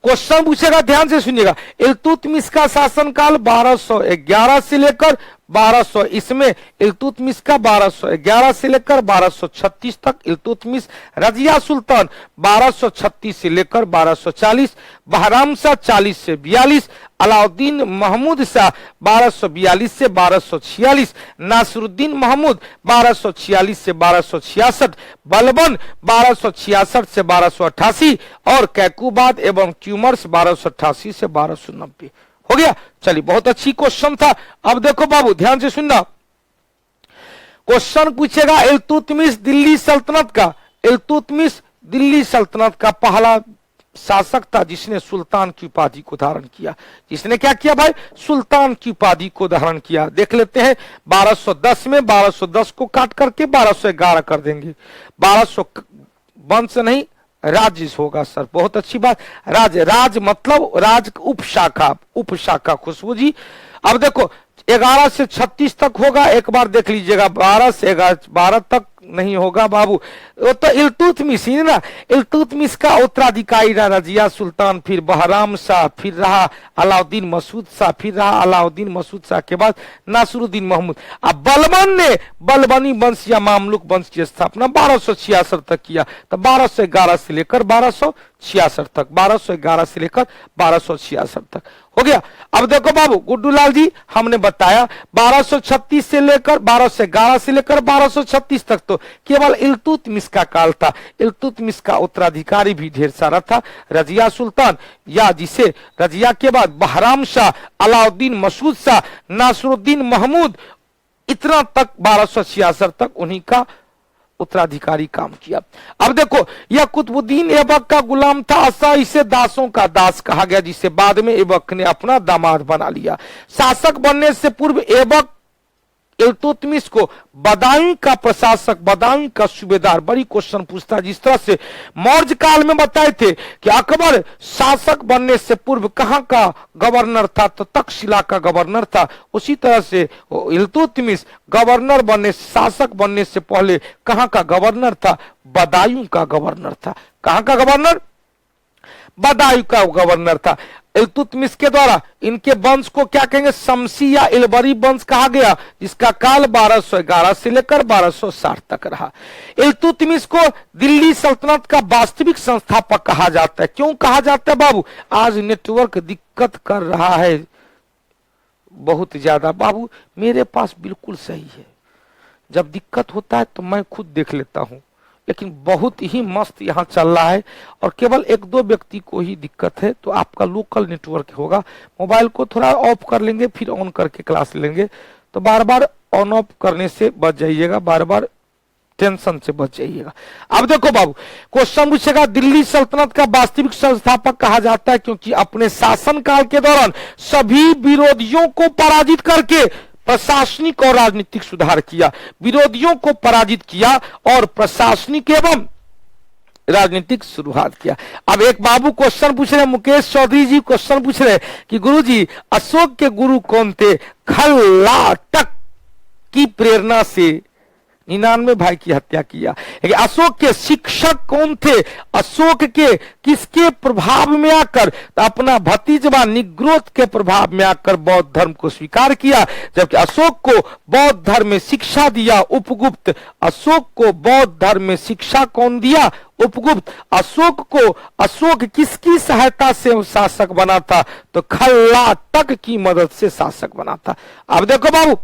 क्वेश्चन पूछेगा, ध्यान से सुनिएगा। इल्तुतमिश का शासनकाल 1211 से लेकर 1200, इसमें इल्तुतमिश का 1211 से लेकर 1236 तक, इल्तुतमिश रजिया सुल्तान 1236 से लेकर 1240, बहराम शाह 40 से 42, अलाउद्दीन महमूद शाह 1242 से 1246, नासरुद्दीन महमूद 1246 से 1266, बलबन 1266 से 1288 और कैकुबाद एवं ट्यूमर्स 1288 से 1290 हो गया। चलिए, बहुत अच्छी क्वेश्चन था। अब देखो बाबू ध्यान से सुनना, क्वेश्चन पूछेगा इल्तुतमिश दिल्ली सल्तनत का। इल्तुतमिश दिल्ली सल्तनत का पहला शासक था जिसने सुल्तान की उपाधि को धारण किया। जिसने क्या किया भाई? सुल्तान की उपाधि को धारण किया। देख लेते हैं 1210 में 1210 को काट करके 1211 कर देंगे। 1200 वंश नहीं राज्य होगा सर, बहुत अच्छी बात। राज मतलब राज उपशाखा, उपशाखा खुशबू जी। अब देखो 11 से 36 तक होगा, एक बार देख लीजिएगा। 12 से 12 तक नहीं होगा बाबू, वो तो इल्तुतमिश ही ना। इल्तुतमिश का उत्तराधिकारी रहा रजिया सुल्तान, फिर बहराम शाह, फिर रहा अलाउद्दीन मसूद शाह, फिर रहा अलाउद्दीन मसूद शाह के बाद नासरुद्दीन महमूद। अब बलबन ने बलबनी वंश या मामलुक वंश की स्थापना 1266 तक किया। तो 1211 से लेकर 1266 तक, 1211 से लेकर 1266 तक हो गया। अब देखो बाबू गुड्डू लाल जी, हमने बताया 1236 से लेकर 1211 से लेकर 1236 तक तो केवल इल्तुतमिश का काल था। इल्तुतमिश का उत्तराधिकारी भी ढेर सारा था, रजिया सुल्तान, या जिसे रजिया के बाद बहराम शाह, अलाउद्दीन मसूद शाह, नासरुद्दीन महमूद, इतना तक 1266 तक उन्हीं का उत्तराधिकारी काम किया। अब देखो यह कुतुबुद्दीन ऐबक का गुलाम था, असा इसे दासों का दास कहा गया, जिसे बाद में ऐबक ने अपना दामाद बना लिया। शासक बनने से पूर्व ऐबक इल्तुतमिश को बदायूं का प्रशासक, बदायूं का सूबेदार, बड़ी क्वेश्चन पूछता है। जिस तरह से मौर्य काल में बताए थे कि अकबर शासक बनने से पूर्व कहां का गवर्नर था? तो तक्षशिला का गवर्नर था। उसी तरह से इल्तुतमिश गवर्नर बनने, शासक बनने से पहले कहां का गवर्नर था? बदायूं का गवर्नर था। कहां का गवर्नर? बदायूं का गवर्नर था। इल्तुतमिश के द्वारा इनके वंश को क्या कहेंगे? शमसी या इलबरी वंश कहा गया, जिसका काल 1211 से लेकर 1260 तक रहा। इल्तुतमिश को दिल्ली सल्तनत का वास्तविक संस्थापक कहा जाता है। क्यों कहा जाता है बाबू? आज नेटवर्क दिक्कत कर रहा है बहुत ज्यादा बाबू, मेरे पास बिल्कुल सही है। जब दिक्कत होता है तो मैं खुद देख लेता हूं, लेकिन बहुत ही मस्त यहाँ चल रहा है और केवल एक दो व्यक्ति को ही दिक्कत है, तो आपका लोकल नेटवर्क होगा। मोबाइल को थोड़ा ऑफ कर लेंगे फिर ऑन करके क्लास लेंगे, तो बार बार ऑन ऑफ करने से बच जाइएगा, बार बार टेंशन से बच जाइएगा। अब देखो बाबू क्वेश्चन पूछेगा, दिल्ली सल्तनत का वास्तविक संस्थापक कहा जाता है क्योंकि अपने शासनकाल के दौरान सभी विरोधियों को पराजित करके प्रशासनिक और राजनीतिक सुधार किया। विरोधियों को पराजित किया और प्रशासनिक एवं राजनीतिक शुरुआत किया। अब एक बाबू क्वेश्चन पूछ रहे, मुकेश चौधरी जी क्वेश्चन पूछ रहे कि गुरुजी अशोक के गुरु कौन थे? खल्लाटक की प्रेरणा से 99 भाई की हत्या किया। अशोक के शिक्षक कौन थे? अशोक के किसके प्रभाव में आकर? अपना भतीजवा निग्रोध के प्रभाव में आकर बौद्ध धर्म को स्वीकार किया, जबकि अशोक को बौद्ध धर्म में शिक्षा दिया उपगुप्त। अशोक को बौद्ध धर्म में शिक्षा कौन दिया? उपगुप्त। अशोक किसकी सहायता से शासक बना था? तो खल्लाटक की मदद से शासक बना था। अब देखो बाबू,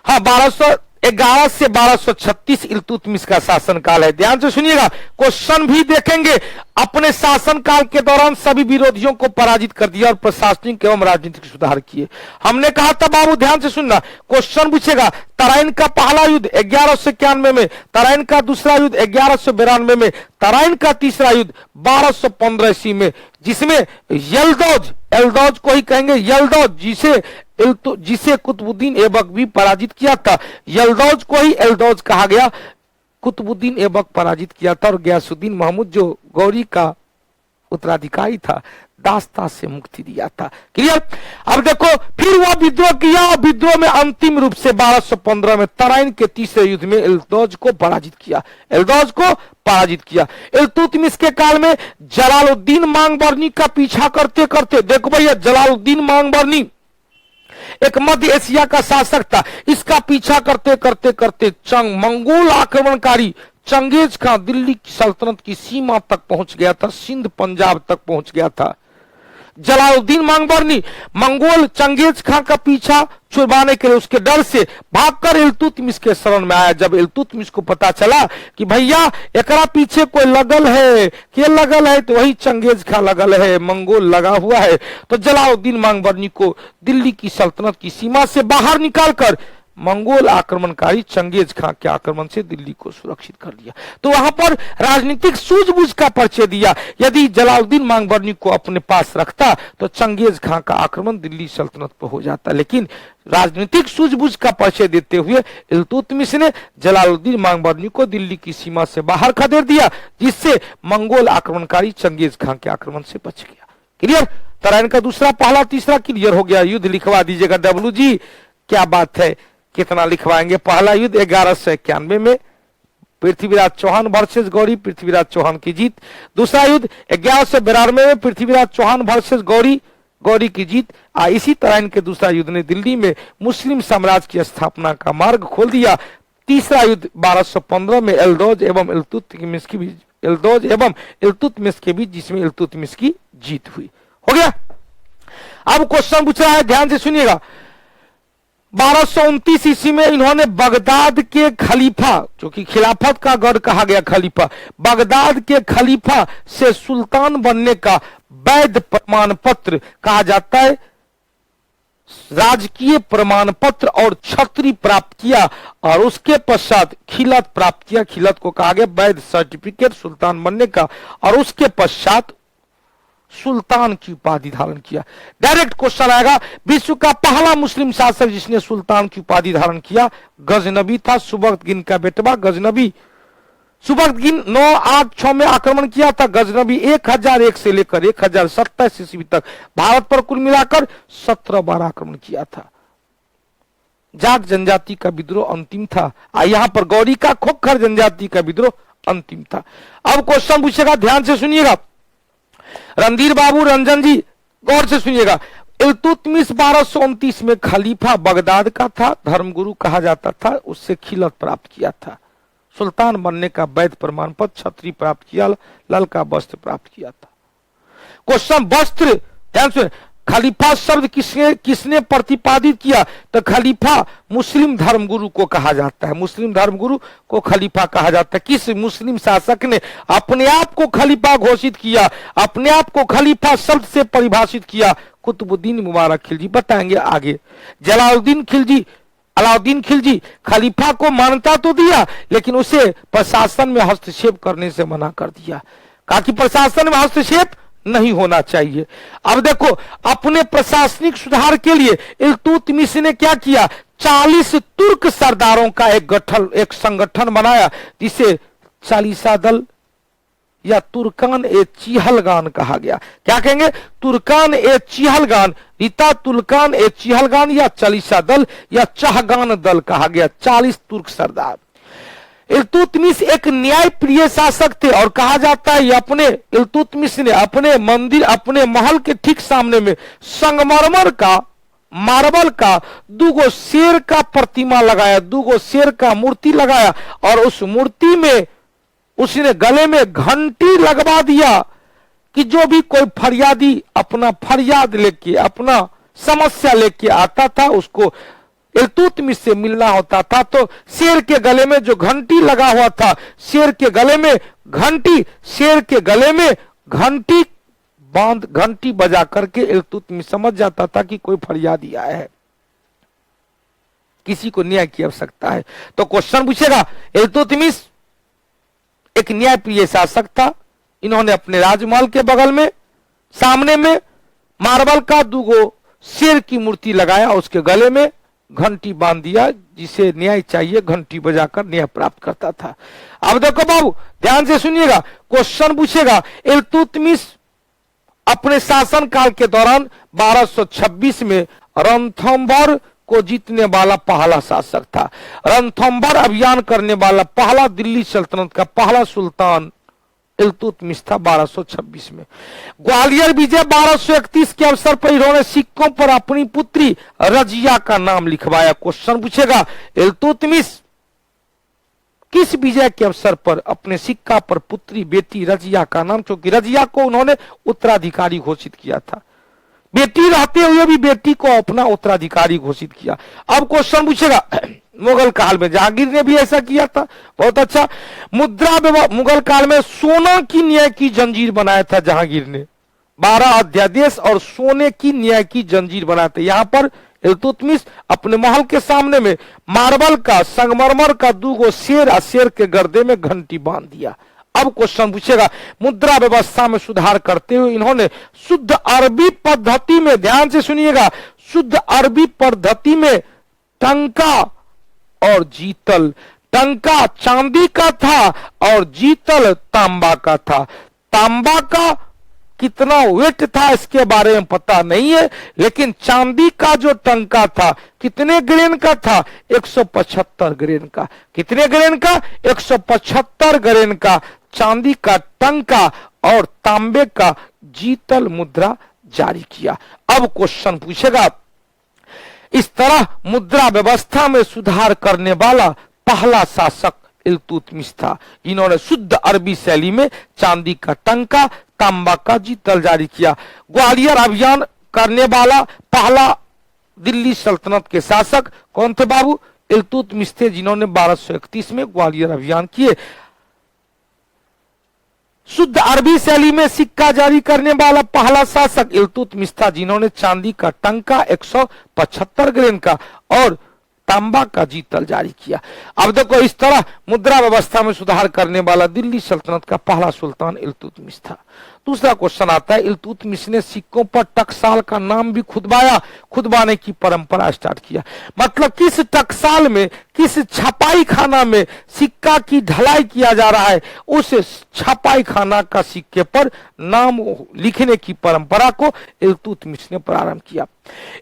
हाँ 1200 11 से 1236 इल्तुतमिश का शासनकाल है। ध्यान से सुनिएगा, क्वेश्चन भी देखेंगे। अपने शासनकाल के दौरान सभी विरोधियों को पराजित कर दिया और प्रशासनिक एवं राजनीतिक सुधार किए। हमने कहा था बाबू ध्यान से सुनना, क्वेश्चन पूछेगा तराइन का पहला युद्ध 1191 में, तराइन का दूसरा युद्ध 1192 में, तराइन का तीसरा युद्ध 1215 ईस्वी में, जिसमें यल्दौज, एल्दौज को ही कहेंगे यल्दौज, जिसे कुतुबुद्दीन ऐबक भी पराजित किया था। यल्दौज को ही एल्दौज कहा गया, कुतुबुद्दीन ऐबक पराजित किया था और गयासुद्दीन महमूद जो गौरी का उत्तराधिकारी था, दास्ता से मुक्ति दिया था। क्लियर। अब देखो फिर वह विद्रोह किया और विद्रोह में अंतिम रूप से 1215 में तराइन के तीसरे युद्ध में एल्दौज को पराजित किया, एल्दौज को पराजित किया। इल्तुतमिश के काल में जलालुद्दीन मांगबरनी का पीछा करते करते, देखो भैया जलालुद्दीन मांगबरनी एक मध्य एशिया का शासक था, इसका पीछा करते करते करते मंगोल आक्रमणकारी चंगेज खान दिल्ली की सल्तनत की सीमा तक पहुंच गया था, सिंध पंजाब तक पहुंच गया था। जलालुद्दीन मांगबरनी मंगोल चंगेज खान का पीछा छुड़वाने के लिए उसके डर से भागकर इल्तुतमिश के शरण में आया। जब इल्तुतमिश को पता चला कि भैया एकरा पीछे कोई लगल है, के लगल है, तो वही चंगेज खान लगल है, मंगोल लगा हुआ है, तो जलालुद्दीन मांगबरनी को दिल्ली की सल्तनत की सीमा से बाहर निकालकर मंगोल आक्रमणकारी चंगेज खान के आक्रमण से दिल्ली को सुरक्षित कर लिया। तो वहां पर राजनीतिक सूझबूझ का परिचय दिया। यदि जलालुद्दीन मांगबरनी को अपने पास रखता तो चंगेज खान का आक्रमण दिल्ली सल्तनत पर हो जाता, लेकिन राजनीतिक सूझबूझ का परिचय देते हुए इल्तुतमिश ने जलालुद्दीन मांगबरनी को दिल्ली की सीमा से बाहर खदेड़ दिया, जिससे मंगोल आक्रमणकारी चंगेज खान के आक्रमण से बच गया। क्लियर। तराइन का दूसरा पहला तीसरा क्लियर हो गया। युद्ध लिखवा दीजिएगा डब्लू जी, क्या बात है, कितना लिखवाएंगे। पहला युद्ध 1191 में पृथ्वीराज चौहान वर्सेस गौरी, पृथ्वीराज चौहान की जीत। दूसरा युद्ध 1192 में पृथ्वीराज चौहान वर्सेस गौरी, गौरी की जीत। इसी तरह इनके दूसरा युद्ध ने दिल्ली में मुस्लिम साम्राज्य की स्थापना का मार्ग खोल दिया। तीसरा युद्ध 1215 में एल्दौज एवं इल्तुतमिश के बीच, एल्दौज एवं इल्तुतमिश के बीच, जिसमें इल्तुतमिश की जीत हुई। हो गया। अब क्वेश्चन पूछ रहा है, ध्यान से सुनिएगा। 1229 ईस्वी में इन्होंने बगदाद के खलीफा, जो कि खिलाफत का गढ़ कहा गया खलीफा, बगदाद के खलीफा से सुल्तान बनने का वैध प्रमाण पत्र कहा जाता है, राजकीय प्रमाण पत्र और छतरी प्राप्त किया और उसके पश्चात खिलत प्राप्त किया। खिलत को कहा गया वैध सर्टिफिकेट सुल्तान बनने का, और उसके पश्चात सुल्तान की उपाधि धारण किया। डायरेक्ट क्वेश्चन आएगा, विश्व का पहला मुस्लिम शासक जिसने सुल्तान की उपाधि धारण किया गजनबी था, सुबकतगिन का बेटवा गजनबी। सुबकतगिन 986 में आक्रमण किया था। गजनबी 1001 से लेकर 1027 ईस्वी तक भारत पर कुल मिलाकर 17 बार आक्रमण किया था। जाट जनजाति का विद्रोह अंतिम था। यहां पर गौरी का खोखर जनजाति का विद्रोह अंतिम था। अब क्वेश्चन पूछेगा, ध्यान से सुनिएगा रणधीर बाबू रंजन जी, गौर से सुनिएगा। इल्तुतमिश 1229 में खलीफा बगदाद का था, धर्मगुरु कहा जाता था, उससे खिलत प्राप्त किया था, सुल्तान बनने का वैध प्रमाण पत्र, छतरी प्राप्त किया, ललका वस्त्र प्राप्त किया था। क्वेश्चन वस्त्र, ध्यान से, खलीफा शब्द किसने प्रतिपादित किया? तो खलीफा मुस्लिम धर्मगुरु को कहा जाता है, मुस्लिम धर्मगुरु को खलीफा कहा जाता है। किस मुस्लिम शासक ने अपने आप को खलीफा घोषित किया, अपने आप को खलीफा शब्द से परिभाषित किया? कुतुबुद्दीन मुबारक खिलजी। बताएंगे आगे। अलाउद्दीन खिलजी खलीफा को मान्यता तो दिया, लेकिन उसे प्रशासन में हस्तक्षेप करने से मना कर दिया, कहा कि प्रशासन में हस्तक्षेप नहीं होना चाहिए। अब देखो, अपने प्रशासनिक सुधार के लिए इल्तुतमिश ने क्या किया? 40 तुर्क सरदारों का एक संगठन बनाया, जिसे चालीसा दल या तुर्कान ए चिहलगान कहा गया। क्या कहेंगे? तुर्कान ए चिहलगान, रीता तुर्कान ए चिहलगान या चालीसा दल या चहगान दल कहा गया। 40 तुर्क सरदार। इल्तुतमिश एक न्याय प्रिय शासक थे और कहा जाता है इल्तुतमिश ने अपने मंदिर, अपने महल के ठीक सामने में संगमरमर का, मार्बल का 2 शेर का प्रतिमा लगाया, 2 शेर का मूर्ति लगाया, और उस मूर्ति में उसने गले में घंटी लगवा दिया कि जो भी कोई फरियादी अपना फरियाद लेके, अपना समस्या लेके आता था, उसको इल्तुतमिश से मिलना होता था तो शेर के गले में जो घंटी लगा हुआ था, शेर के गले में घंटी बांध, घंटी बजा करके इल्तुतमिश समझ जाता था कि कोई फरियादी आया है, किसी को न्याय की आवश्यकता है। तो क्वेश्चन पूछेगा, इल्तुतमिश एक न्यायप्रिय शासक था। इन्होंने अपने राजमहल के बगल में सामने में मार्बल का दूगो शेर की मूर्ति लगाया, उसके गले में घंटी बांध दिया, जिसे न्याय चाहिए घंटी बजाकर न्याय प्राप्त करता था। अब देखो बाबू ध्यान से सुनिएगा, क्वेश्चन पूछेगा, इल्तुतमिश अपने शासन काल के दौरान 1226 में रणथंभौर को जीतने वाला पहला शासक था। रणथंभौर अभियान करने वाला पहला दिल्ली सल्तनत का पहला सुल्तान इल्तुतमिश था 1226 में। ग्वालियर विजय 1231 के अवसर पर इन्होंने सिक्कों पर अपनी पुत्री रजिया का नाम लिखवाया। क्वेश्चन पूछेगा, इल्तुतमिश किस विजय के अवसर पर अपने सिक्का पर पुत्री बेटी रजिया का नाम, क्योंकि रजिया को उन्होंने उत्तराधिकारी घोषित किया था, बेटी रहते हुए भी बेटी को अपना उत्तराधिकारी घोषित किया। अब क्वेश्चन पूछेगा, मुगल काल में जहांगीर ने भी ऐसा किया था, बहुत अच्छा। मुगल काल में सोना की न्याय की जंजीर बनाया था जहांगीर ने, 12 अध्यादेश और सोने की न्याय की जंजीर बनाया था। यहां पर इल्तुतमिश अपने महल के सामने में मार्बल का, संगमरमर का दूगो शेर, शेर के गर्दे में घंटी बांध दिया। अब क्वेश्चन पूछेगा, मुद्रा व्यवस्था में सुधार करते हुए इन्होंने शुद्ध अरबी पद्धति में, ध्यान से सुनिएगा, शुद्ध अरबी पद्धति में टंका और जीतल, टंका चांदी का था और जीतल तांबा का था। तांबा का कितना वेट था इसके बारे में पता नहीं है, लेकिन चांदी का जो टंका था कितने ग्रेन का था, 175 ग्रेन का। कितने ग्रेन का, 175 ग्रेन का चांदी का टंका और तांबे का जीतल मुद्रा जारी किया। अब क्वेश्चन पूछेगा, इस तरह मुद्रा व्यवस्था में सुधार करने वाला पहला शासक इल्तुतमिश था। इन्होंने शुद्ध अरबी शैली में चांदी का टंका, तांबा का जीतल जारी किया। ग्वालियर अभियान करने वाला पहला दिल्ली सल्तनत के शासक कौन थे बाबू, इल्तुतमिश थे, जिन्होंने 1231 में ग्वालियर अभियान किए। शुद्ध अरबी शैली में सिक्का जारी करने वाला पहला शासक इल्तुतमिश था, जिन्होंने चांदी का टंका 175 ग्रेन का और तांबा का जीतल जारी किया। अब देखो, इस तरह मुद्रा व्यवस्था में सुधार करने वाला दिल्ली सल्तनत का पहला सुल्तान इल्तुतमिश था। दूसरा क्वेश्चन आता है, इल्तुतमिश ने सिक्कों पर टकसाल का नाम भी खुदबाने की परंपरा स्टार्ट किया। मतलब किस टकसाल में, किस छपाई खाना में सिक्का की ढलाई किया जा रहा है, उस छपाई खाना का सिक्के पर नाम लिखने की परंपरा को इल्तुतमिश ने प्रारंभ किया।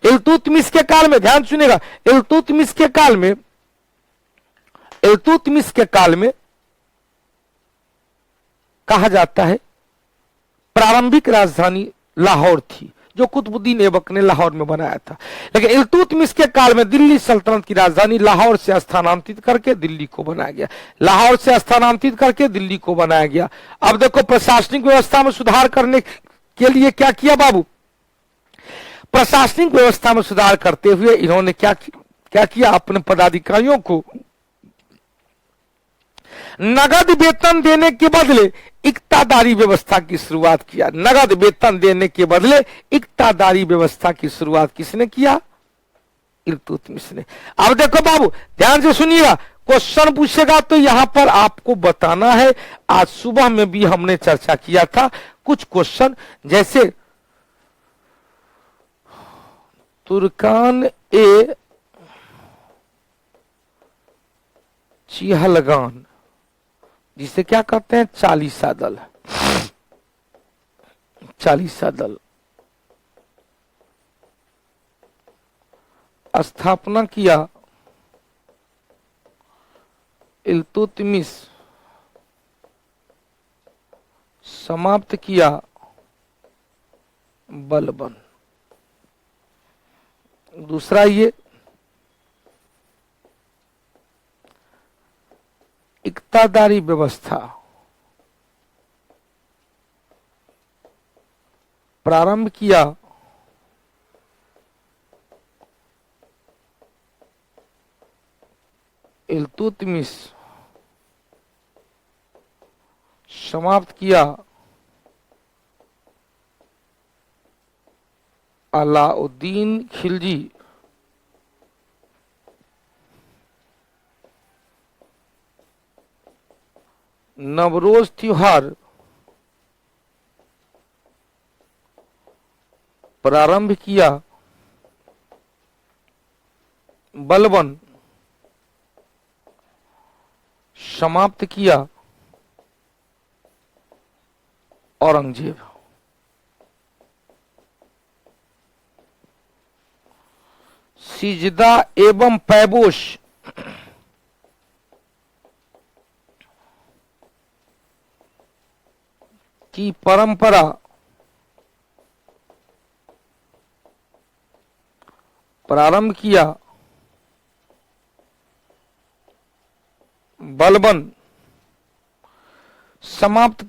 इल्तुतमिश के काल में, ध्यान सुनिएगा, इल्तुतमिश के काल में कहा जाता है प्रारंभिक राजधानी लाहौर थी, जो कुतुबुद्दीन ऐबक ने लाहौर में बनाया था। लेकिन इल्तुतमिश के काल में दिल्ली सल्तनत की राजधानी लाहौर से स्थानांतरित करके दिल्ली को बनाया गया। लाहौर से स्थानांतरित करके दिल्ली को बनाया गया। अब देखो, प्रशासनिक व्यवस्था में सुधार करने के लिए क्या किया बाबू, प्रशासनिक व्यवस्था में सुधार करते हुए इन्होंने क्या किया, अपने पदाधिकारियों को नगद वेतन देने के बदले इक्तादारी व्यवस्था की शुरुआत किया। नगद वेतन देने के बदले इक्तादारी व्यवस्था की शुरुआत किसने किया, इल्तुतमिश ने। अब देखो बाबू ध्यान से सुनिएगा, क्वेश्चन पूछेगा तो यहां पर आपको बताना है। आज सुबह में भी हमने चर्चा किया था कुछ क्वेश्चन, जैसे तुर्कान ए चिहलगान, जिसे क्या कहते हैं, चालीसा दल, चालीसा दल स्थापना किया इल्तुतमिश, समाप्त किया बलबन। दूसरा ये इक्तादारी व्यवस्था प्रारंभ किया इल्तुतमिश समाप्त किया अलाउद्दीन खिलजी नवरोज त्योहार प्रारंभ किया बलबन समाप्त किया औरंगजेब। सिजदा एवं पैबोश की परंपरा प्रारंभ किया बलबन समाप्त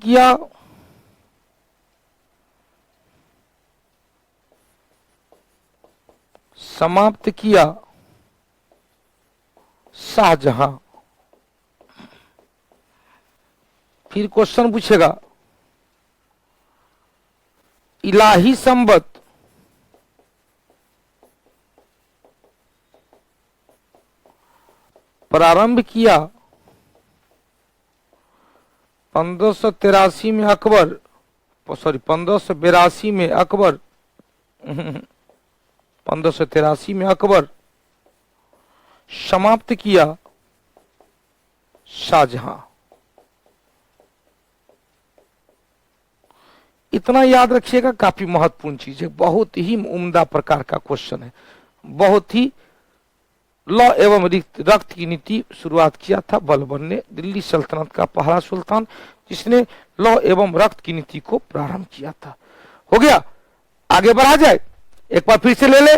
किया शाहजहां। फिर क्वेश्चन पूछेगा इलाही संबत प्रारंभ किया 1583 में अकबर, सॉरी 1582 में अकबर 1583 में अकबर, समाप्त किया शाहजहां। इतना याद रखिएगा, काफी महत्वपूर्ण चीज है, बहुत ही उम्दा प्रकार का क्वेश्चन है, बहुत ही। लौ एवं रक्त की नीति शुरुआत किया था बलबन ने, दिल्ली सल्तनत का पहला सुल्तान जिसने लौ एवं रक्त की नीति को प्रारंभ किया था। हो गया, आगे बढ़ा जाए, एक बार फिर से ले ले।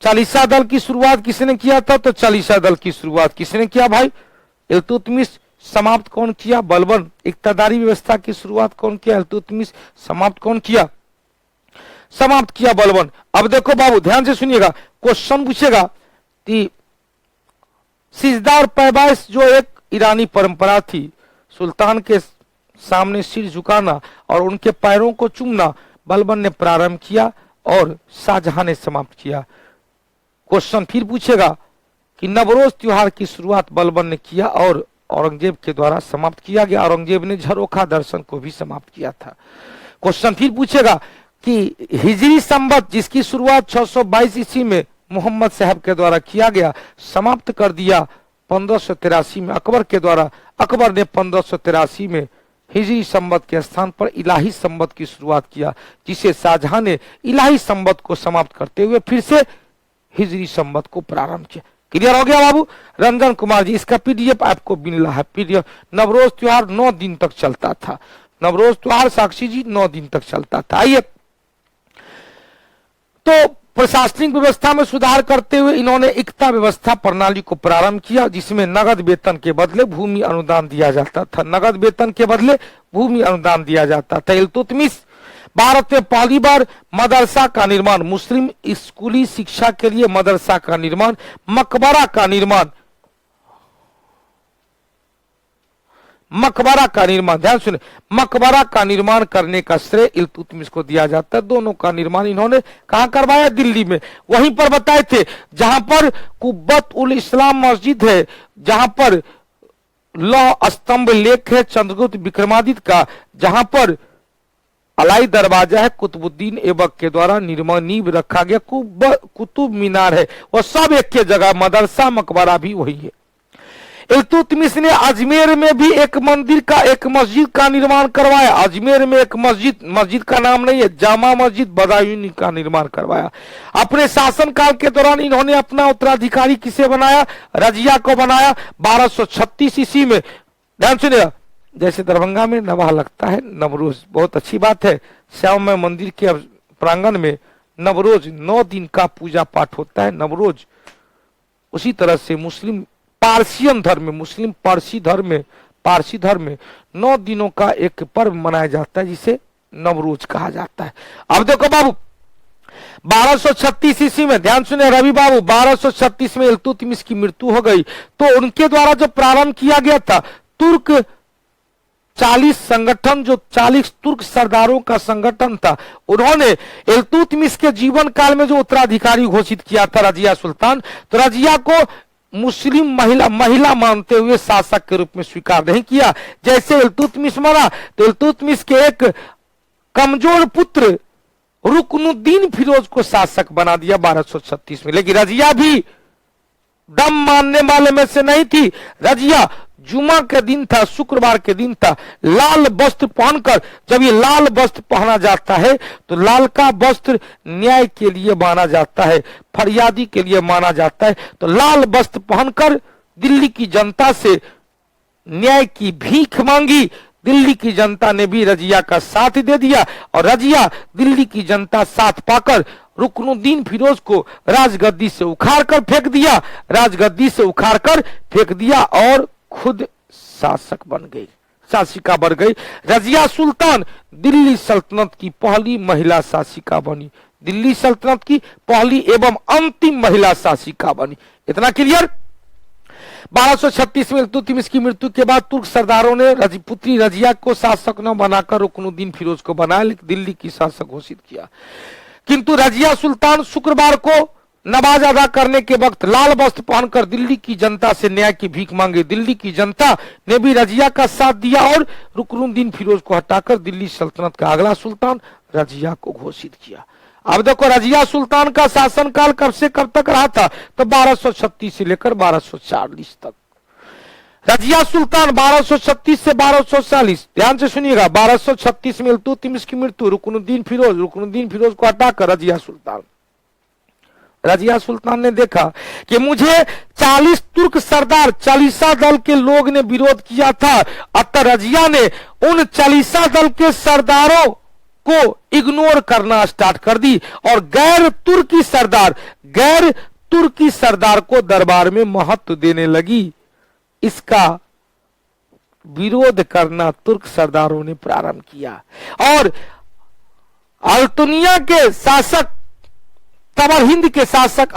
चालीसा दल की शुरुआत किसने किया था? तो चालीसा दल की शुरुआत किसने किया भाई? इल्तुतमिश। समाप्त कौन किया? बलबन। इक्तदारी व्यवस्था की शुरुआत कौन किया? इल्तुतमिश। समाप्त कौन किया? समाप्त किया बलबन। अब देखो बाबू ध्यान से सुनिएगा, क्वेश्चन पूछेगा कि सिजदा और पैबाइश जो एक ईरानी परंपरा थी, सुल्तान के सामने सिर झुकाना और उनके पैरों को चूमना, बलबन ने प्रारंभ किया और शाहजहां ने समाप्त किया। क्वेश्चन फिर पूछेगा कि नवरोज त्योहार की शुरुआत बलबन ने किया और औरंगजेब के द्वारा समाप्त किया गया। औरंगजेब ने झरोखा दर्शन को भी समाप्त किया था। क्वेश्चन फिर पूछेगा कि हिजरी संवत जिसकी शुरुआत 622 ईस्वी में मोहम्मद साहब के द्वारा किया गया, समाप्त कर दिया 1583 में अकबर के द्वारा। अकबर ने 1583 में हिजरी संवत के स्थान पर इलाही संवत की शुरुआत किया, जिसे शाहजहां ने इलाही संवत को समाप्त करते हुए फिर से हिजरी संवत को प्रारंभ किया। क्लियर हो गया बाबू? रंजन कुमार जी, इसका पीडीएफ आपको मिल रहा है। पीडीएफ नवरोज त्योहार 9 दिन तक चलता था। नवरोज त्योहार साक्षी जी 9 दिन तक चलता था। आइए, तो प्रशासनिक व्यवस्था में सुधार करते हुए इन्होंने एकता व्यवस्था प्रणाली को प्रारंभ किया, जिसमें नगद वेतन के बदले भूमि अनुदान दिया जाता था। नगद वेतन के बदले भूमि अनुदान दिया जाता था। इल्तुतमिश भारत में पहली बार मदरसा का निर्माण, मुस्लिम स्कूली शिक्षा के लिए मदरसा का निर्माण, मकबरा का निर्माण, ध्यान सुने, मकबरा का निर्माण करने का श्रेय इल्तुतमिश को दिया जाता है। दोनों का निर्माण इन्होंने कहां करवाया? दिल्ली में। वहीं पर बताए थे जहां पर कुब्बत उल इस्लाम मस्जिद है, जहां पर लौह स्तंभ लेख है चंद्रगुप्त विक्रमादित्य का, जहां पर अलाई दरवाजा है कुतुबुद्दीन ऐबक के द्वारा निर्माण नींव रखा गया, कुतुब मीनार है, वो सब एक के जगह, मदरसा मकबरा भी वही है। इल्तुतमिश ने अजमेर में भी एक मस्जिद का निर्माण करवाया। अजमेर में एक मस्जिद का नाम नहीं है, जामा मस्जिद बदायूनी का निर्माण करवाया। अपने शासनकाल के दौरान इन्होंने अपना उत्तराधिकारी किसे बनाया? रजिया को बनाया 1236 ईस्वी में। ध्यान सुनिएगा, जैसे दरभंगा में नवाह लगता है नवरोज, बहुत अच्छी बात है। श्याममय मंदिर के प्रांगण में नवरोज 9 दिन का पूजा पाठ होता है नवरोज। उसी तरह से मुस्लिम पारसियन धर्म में, पारसी धर्म में 9 दिनों का एक पर्व मनाया जाता है, जिसे नवरोज कहा जाता है। अब देखो बाबू, 1236 ईस्वी में, ध्यान सुने रवि बाबू, 1236 में इल्तुतमिश की मृत्यु हो गई। तो उनके द्वारा जो प्रारंभ किया गया था तुर्क 40 संगठन, जो 40 तुर्क सरदारों का संगठन था, उन्होंने इल्तुतमिश के जीवन काल में जो उत्तराधिकारी घोषित किया था रजिया सुल्तान, तो रजिया को मुस्लिम महिला मानते हुए शासक के रूप में स्वीकार नहीं किया। जैसे इल्तुतमिश मरा तो इल्तुतमिश के एक कमजोर पुत्र रुकनुद्दीन फिरोज को शासक बना दिया 1236 में। लेकिन रजिया भी दम मानने वाले में से नहीं थी। रजिया जुमा के दिन था, शुक्रवार के दिन था, लाल वस्त्र पहनकर, जब ये लाल वस्त्र पहना जाता है तो लाल का वस्त्र न्याय के लिए माना जाता है, फरियादी के लिए माना जाता है। तो लाल वस्त्र पहनकर दिल्ली की जनता से न्याय की भीख मांगी। दिल्ली की जनता ने भी रजिया का साथ दे दिया और रजिया दिल्ली की जनता साथ पाकर रुकनुद्दीन फिरोज को राजगद्दी से उखाड़ कर फेंक दिया, राजगद्दी से उखाड़ कर फेंक दिया और खुद शासक बन गई, शासिका बन गई। रजिया सुल्तान दिल्ली सल्तनत की पहली महिला शासिका बनी, दिल्ली सल्तनत की पहली एवं अंतिम महिला शासिका बनी। इतना क्लियर। 1236 में इल्तुतमिश की मृत्यु के बाद तुर्क सरदारों ने पुत्री रजिया को शासक न बनाकर रुकनुद्दीन फिरोज को बनाया, लेकिन दिल्ली की शासक घोषित किया। किंतु रजिया सुल्तान शुक्रवार को नमाज अदा करने के वक्त लाल वस्त्र पहनकर दिल्ली की जनता से न्याय की भीख मांगी। दिल्ली की जनता ने भी रजिया का साथ दिया और रुकनुद्दीन फिरोज को हटाकर दिल्ली सल्तनत का अगला सुल्तान रजिया को घोषित किया। अब देखो रजिया सुल्तान का शासनकाल कब से कब तक रहा था, तो 1236 से लेकर 1240 तक। रजिया सुल्तान 1236 से 1240, ध्यान से सुनिएगा। 1236 में इल्तुतमिश की मृत्यु, रुकनुद्दीन फिरोज को हटाकर रजिया सुल्तान ने देखा कि मुझे 40 तुर्क सरदार, चालीसा दल के लोग ने विरोध किया था, अतः रजिया ने उन चालीसा दल के सरदारों को इग्नोर करना स्टार्ट कर दी और गैर तुर्की सरदार को दरबार में महत्व देने लगी। इसका विरोध करना तुर्क सरदारों ने प्रारंभ किया और अल्तुनिया के शासक तमरहिंद के शासक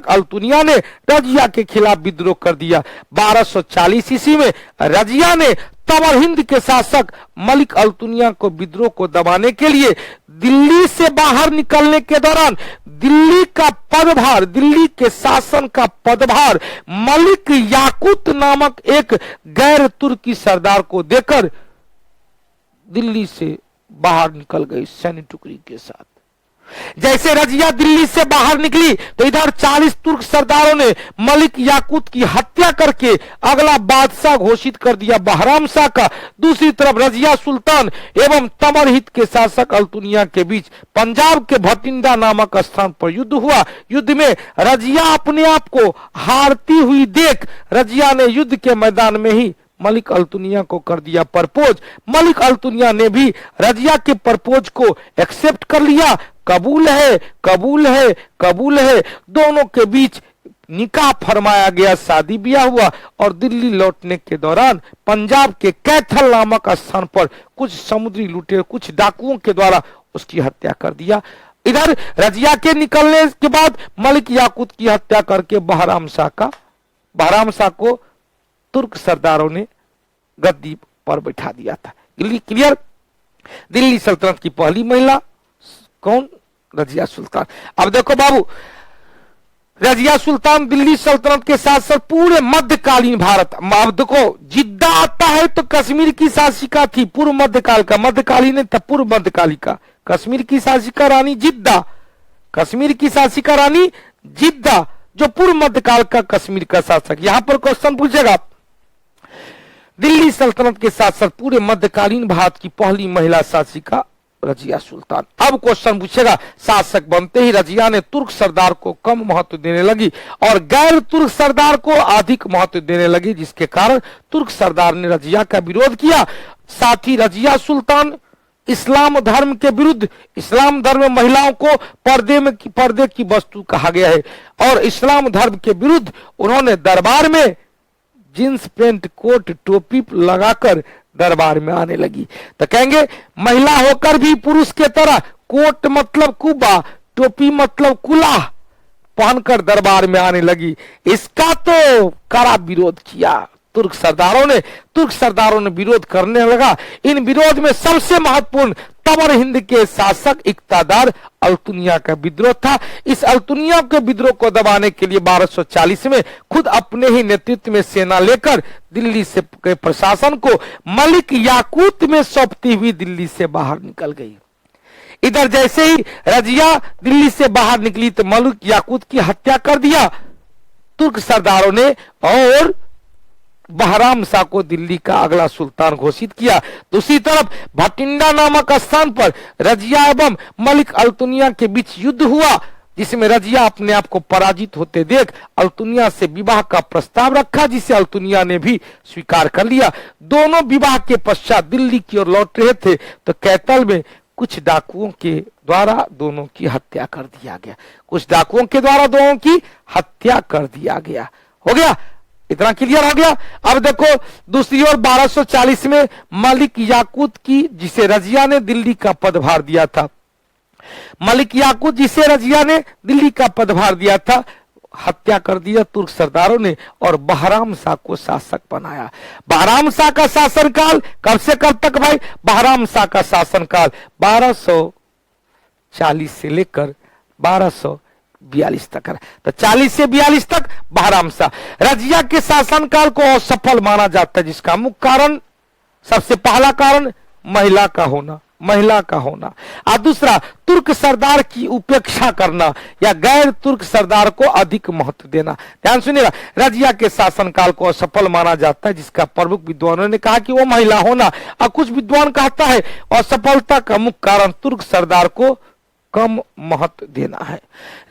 अल्तुनिया ने रजिया के खिलाफ विद्रोह कर दिया। 1240 ईस्वी में रजिया ने तमरहिंद के शासक मलिक अल्तुनिया को विद्रोह को दबाने के लिए दिल्ली से बाहर निकलने के दौरान दिल्ली के शासन का पदभार मलिक याकूत नामक एक गैर तुर्की सरदार को देकर दिल्ली से बाहर निकल गई सैन्य टुकड़ी के साथ। जैसे रजिया दिल्ली से बाहर निकली तो इधर 40 तुर्क सरदारों ने मलिक याकूत की हत्या करके अगला बादशाह घोषित कर दिया बहराम शाह का। दूसरी तरफ रजिया सुल्तान एवं तमरहिंद के शासक अल्तुनिया के बीच पंजाब के भटिंडा नामक स्थान पर युद्ध हुआ। युद्ध में रजिया अपने आप को हारती हुई देख रजिया ने युद्ध के मैदान में ही मलिक अल्तुनिया को कर दिया प्रपोज। मलिक अल्तुनिया ने भी रजिया के प्रपोज को एक्सेप्ट कर लिया, कबूल है। दोनों के बीच निकाह फरमाया गया, शादी ब्याह हुआ और दिल्ली लौटने के दौरान पंजाब के कैथल नामक स्थान पर कुछ समुद्री लुटेरे, कुछ डाकुओं के द्वारा उसकी हत्या कर दिया। इधर रजिया के निकलने के बाद मलिक याकूत की हत्या करके बहराम शाह को तुर्क सरदारों ने गद्दी पर बैठा दिया था। क्लियर। दिल्ली सल्तनत की पहली महिला कौन? रजिया सुल्तान। अब देखो बाबू, रजिया सुल्तान दिल्ली सल्तनत के साथ साथ पूरे मध्यकालीन भारत, अब देखो जिद्दा आता है तो कश्मीर की शासिका थी, पूर्व मध्यकाल का, मध्यकालीन था पूर्व मध्यकालिका। कश्मीर की शासिका रानी जिद्दा, कश्मीर की शासिका रानी जिद्दा जो पूर्व मध्यकाल का कश्मीर का शासक। यहां पर क्वेश्चन पूछेगा, दिल्ली सल्तनत के साथ साथ पूरे मध्यकालीन भारत की पहली महिला शासिका रजिया सुल्तान। अब क्वेश्चन पूछेगा, शासक बनते ही रजिया ने तुर्क सरदार को कम महत्व देने लगी और गैर तुर्क सरदार को अधिक महत्व देने लगी, जिसके कारण तुर्क सरदार ने रजिया का विरोध किया। साथ ही रजिया सुल्तान इस्लाम धर्म के विरुद्ध, इस्लाम धर्म में महिलाओं को पर्दे की वस्तु कहा गया है और इस्लाम धर्म के विरुद्ध उन्होंने दरबार में जींस पैंट कोट टोपी लगाकर दरबार में आने लगी। तो कहेंगे महिला होकर भी पुरुष के तरह कोट मतलब कुबा, टोपी मतलब कुलाह पहनकर दरबार में आने लगी। इसका तो कड़ा विरोध किया तुर्क सरदारों ने विरोध करने लगा। इन विरोध में सबसे महत्वपूर्ण तबर हिंद के शासक इक्तादार अल्तुनिया का विद्रोह था। इस अल्तुनिया के विद्रोह को दबाने के लिए 1240 में खुद अपने ही नेतृत्व में सेना लेकर दिल्ली से के प्रशासन को मलिक याकूत में सौंपती हुई दिल्ली से बाहर निकल गई। इधर जैसे ही रजिया दिल्ली से बाहर निकली तो मलिक याकूत की हत्या कर दिया तुर्क सरदारों ने और बहराम शाह को दिल्ली का अगला सुल्तान घोषित किया। दूसरी तरफ भटिंडा नामक स्थान पर रजिया एवं मलिक अल्तुनिया के बीच युद्ध हुआ, जिसमें रजिया अपने आप को पराजित होते देख अल्तुनिया से विवाह का प्रस्ताव रखा, जिसे अल्तुनिया ने भी स्वीकार कर लिया। दोनों विवाह के पश्चात दिल्ली की ओर लौट रहे थे तो कैथल में कुछ डाकुओं के द्वारा दोनों की हत्या कर दिया गया। हो गया, इतना क्लियर हो गया। अब देखो दूसरी ओर 1240 में मलिक याकूत की जिसे रजिया ने दिल्ली का पदभार दिया था, हत्या कर दिया तुर्क सरदारों ने और बहराम शाह को शासक बनाया। बहराम शाह का शासनकाल कब से कब तक भाई? बहराम शाह का शासनकाल 1240 से लेकर 1242 तक है। तो 40 से 42 तक बहराम शाह। रजिया के शासनकाल को असफल माना जाता है, जिसका मुख्य कारण, सबसे पहला कारण महिला का होना और दूसरा तुर्क सरदार की उपेक्षा करना या गैर तुर्क सरदार को अधिक महत्व देना। ध्यान सुनिएगा, रजिया के शासनकाल को असफल माना जाता है, जिसका प्रमुख विद्वानों ने कहा कि वो महिला होना, और कुछ विद्वान कहता है असफलता का मुख्य कारण तुर्क सरदार को कम महत्व देना है।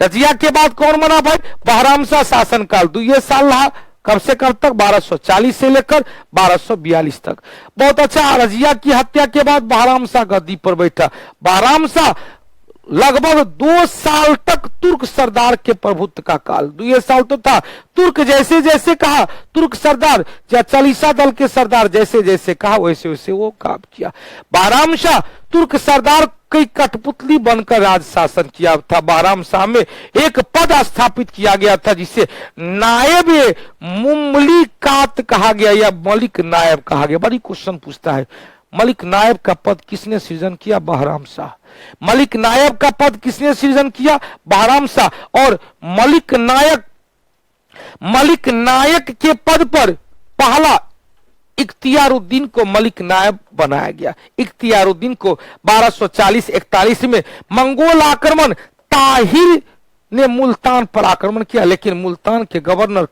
रजिया के बाद कौन बना भाई? बहराम शाह शासनकाल 2 साल रहा, कब से कब तक? 1240 से लेकर 1242 तक। बहुत अच्छा। रजिया की हत्या के बाद बहराम शाह गद्दी पर बैठा। बहराम शाह लगभग 2 साल तक तुर्क सरदार के प्रभुत्व का काल, 2 साल तो था। तुर्क जैसे जैसे कहा, तुर्क सरदार या चालीसा दल के सरदार जैसे जैसे कहा वैसे वैसे वो काम किया। बहराम शाह तुर्क सरदार कई कठपुतली बनकर राज शासन किया था। बहराम शाह में एक पद स्थापित किया गया था जिसे नायब मुमलिकात कहा गया या मलिक नायब कहा गया। बड़ी क्वेश्चन पूछता है, मलिक नायब का पद किसने सृजन किया? बहराम शाह। मलिक नायब का पद किसने सृजन किया? बहराम शाह। और मलिक नायक के पद पर पहला इख्तियारुद्दीन को मलिक नायब बनाया गया। इख्तियारुद्दीन को 1240-41 में मंगोल आक्रमण ताहिर ने मुल्तान पर आक्रमण किया, लेकिन मुल्तान के गवर्नर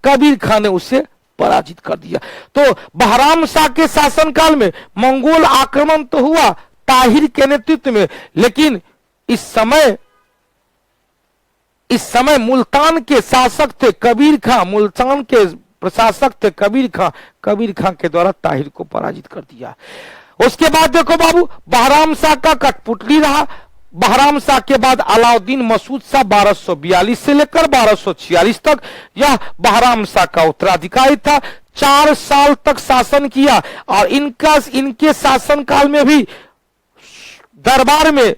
कबीर खां ने उसे पराजित कर दिया। तो बहराम शाह के शासनकाल में मंगोल आक्रमण तो हुआ ताहिर के नेतृत्व में, लेकिन इस समय मुल्तान के शासक थे कबीर खां, मुल्तान के प्रशासक थे कबीर खां के द्वारा ताहिर को पराजित कर दिया। उसके बाद देखो बाबू, बहराम शाह का कठपुतली रहा। बहराम शाह के बाद अलाउद्दीन मसूद शाह 1242 से लेकर 1246 तक यह बहराम शाह का उत्तराधिकारी था। 4 साल तक शासन किया और इनके शासनकाल में भी दरबार में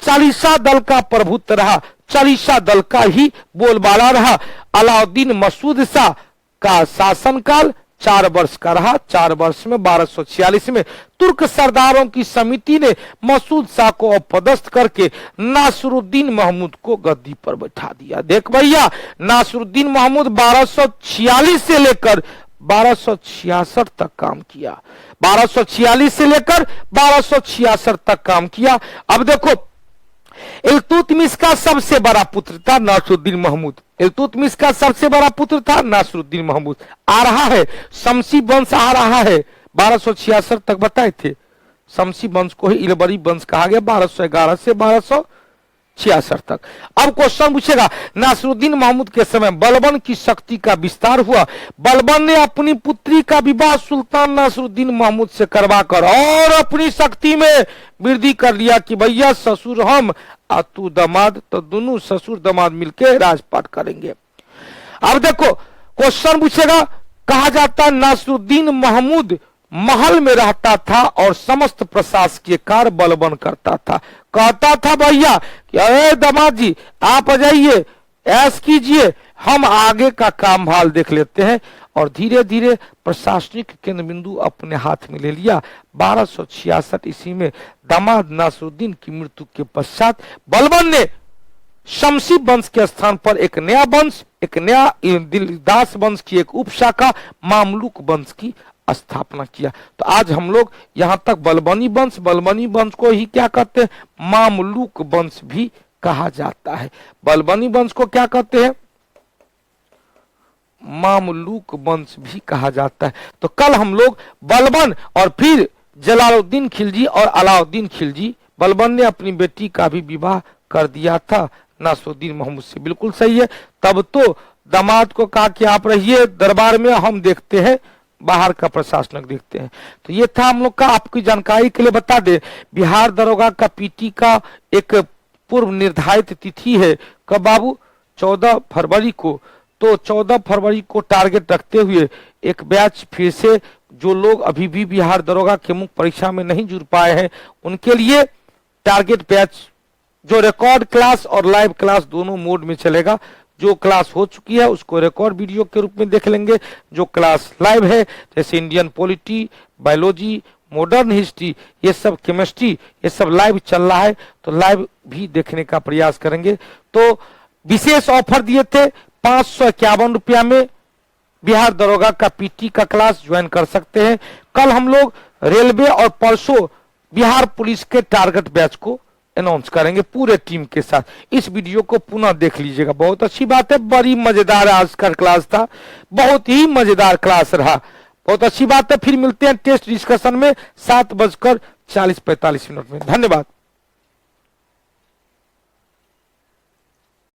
चालीसा दल का प्रभुत्व रहा, चालीसा दल का ही बोलबाला रहा। अलाउद्दीन मसूद शाह का शासनकाल 4 वर्ष का रहा। 4 वर्ष में 1246 में तुर्क सरदारों की समिति ने मसूद शाह को अपदस्थ करके नासरुद्दीन महमूद को गद्दी पर बैठा दिया। देख भैया, नासरुद्दीन महमूद 1246 से लेकर 1266 तक काम किया। 1246 से लेकर 1266 तक काम किया। अब देखो, इल्तुतमिश का सबसे बड़ा पुत्र था नासरुद्दीन महमूद। इल्तुतमिश का सबसे बड़ा पुत्र था नासरुद्दीन महमूद। आ रहा है शमसी वंश, आ रहा है 1266 तक बताए थे। शमसी वंश को ही इलबरी वंश कहा गया 1211 से 1266 तक। अब क्वेश्चन पूछेगा, नासरुद्दीन महमूद के समय बलबन की शक्ति का विस्तार हुआ। बलबन ने अपनी पुत्री का विवाह सुल्तान नासरुद्दीन महमूद से करवाकर और अपनी शक्ति में वृद्धि कर लिया कि भैया ससुर हम और तू दामाद, तो दोनों ससुर दामाद मिलकर राजपाट करेंगे। अब देखो क्वेश्चन पूछेगा, कहा जाता है नासरुद्दीन महमूद महल में रहता था और समस्त प्रशासकीय कार्य बलबन करता था। कहता था भैया कि अरे दामाद जी आप आ जाइए, ऐश कीजिए, हम आगे का काम भाल देख लेते हैं। और धीरे धीरे प्रशासनिक केंद्र बिंदु अपने हाथ में ले लिया। 1266 ईस्वी में दामाद नासरुद्दीन की मृत्यु के पश्चात बलबन ने शमसी वंश के स्थान पर एक नया वंश, एक नया दिलदास वंश की एक उपशाखा मामलुक वंश की स्थापना किया। तो आज हम लोग यहां तक बलबनी वंश को ही क्या कहते हैं, मामलुक वंश भी कहा जाता है। बलबनी वंश को क्या कहते हैं, मामलुक वंश भी कहा जाता है। तो कल हम लोग बलबन और फिर जलालुद्दीन खिलजी और अलाउद्दीन खिलजी, बलबन ने अपनी बेटी का भी विवाह कर दिया था नासरुद्दीन महमूद से, बिल्कुल सही है। तब तो दामाद को कहा कि आप रहिए दरबार में, हम देखते हैं बाहर का प्रशासनिक देखते हैं। तो ये था हम लोग का, आपकी जानकारी के लिए बता दे, बिहार दरोगा का पीटी का एक पूर्व निर्धारित तिथि है कब बाबू, 14 फरवरी को। तो 14 फरवरी को टारगेट रखते हुए एक बैच फिर से, जो लोग अभी भी बिहार दरोगा के मुख्य परीक्षा में नहीं जुड़ पाए हैं उनके लिए टारगेट बैच, जो रिकॉर्ड क्लास और लाइव क्लास दोनों मोड में चलेगा। जो क्लास हो चुकी है उसको रिकॉर्ड वीडियो के रूप में देख लेंगे, जो क्लास लाइव है जैसे Indian polity, biology, modern history, ये सब केमिस्ट्री, ये सब लाइव चल रहा है, तो लाइव भी देखने का प्रयास करेंगे। तो विशेष ऑफर दिए थे, 551 रुपया में बिहार दरोगा का पीटी का क्लास ज्वाइन कर सकते हैं। कल हम लोग रेलवे और परसों बिहार पुलिस के टारगेट बैच को अनाउंस करेंगे पूरे टीम के साथ। इस वीडियो को पुनः देख लीजिएगा, बहुत अच्छी बात है, बड़ी मजेदार आज का क्लास था, बहुत ही मजेदार क्लास रहा, बहुत अच्छी बात है। फिर मिलते हैं टेस्ट डिस्कशन में 7:40-45 में। धन्यवाद।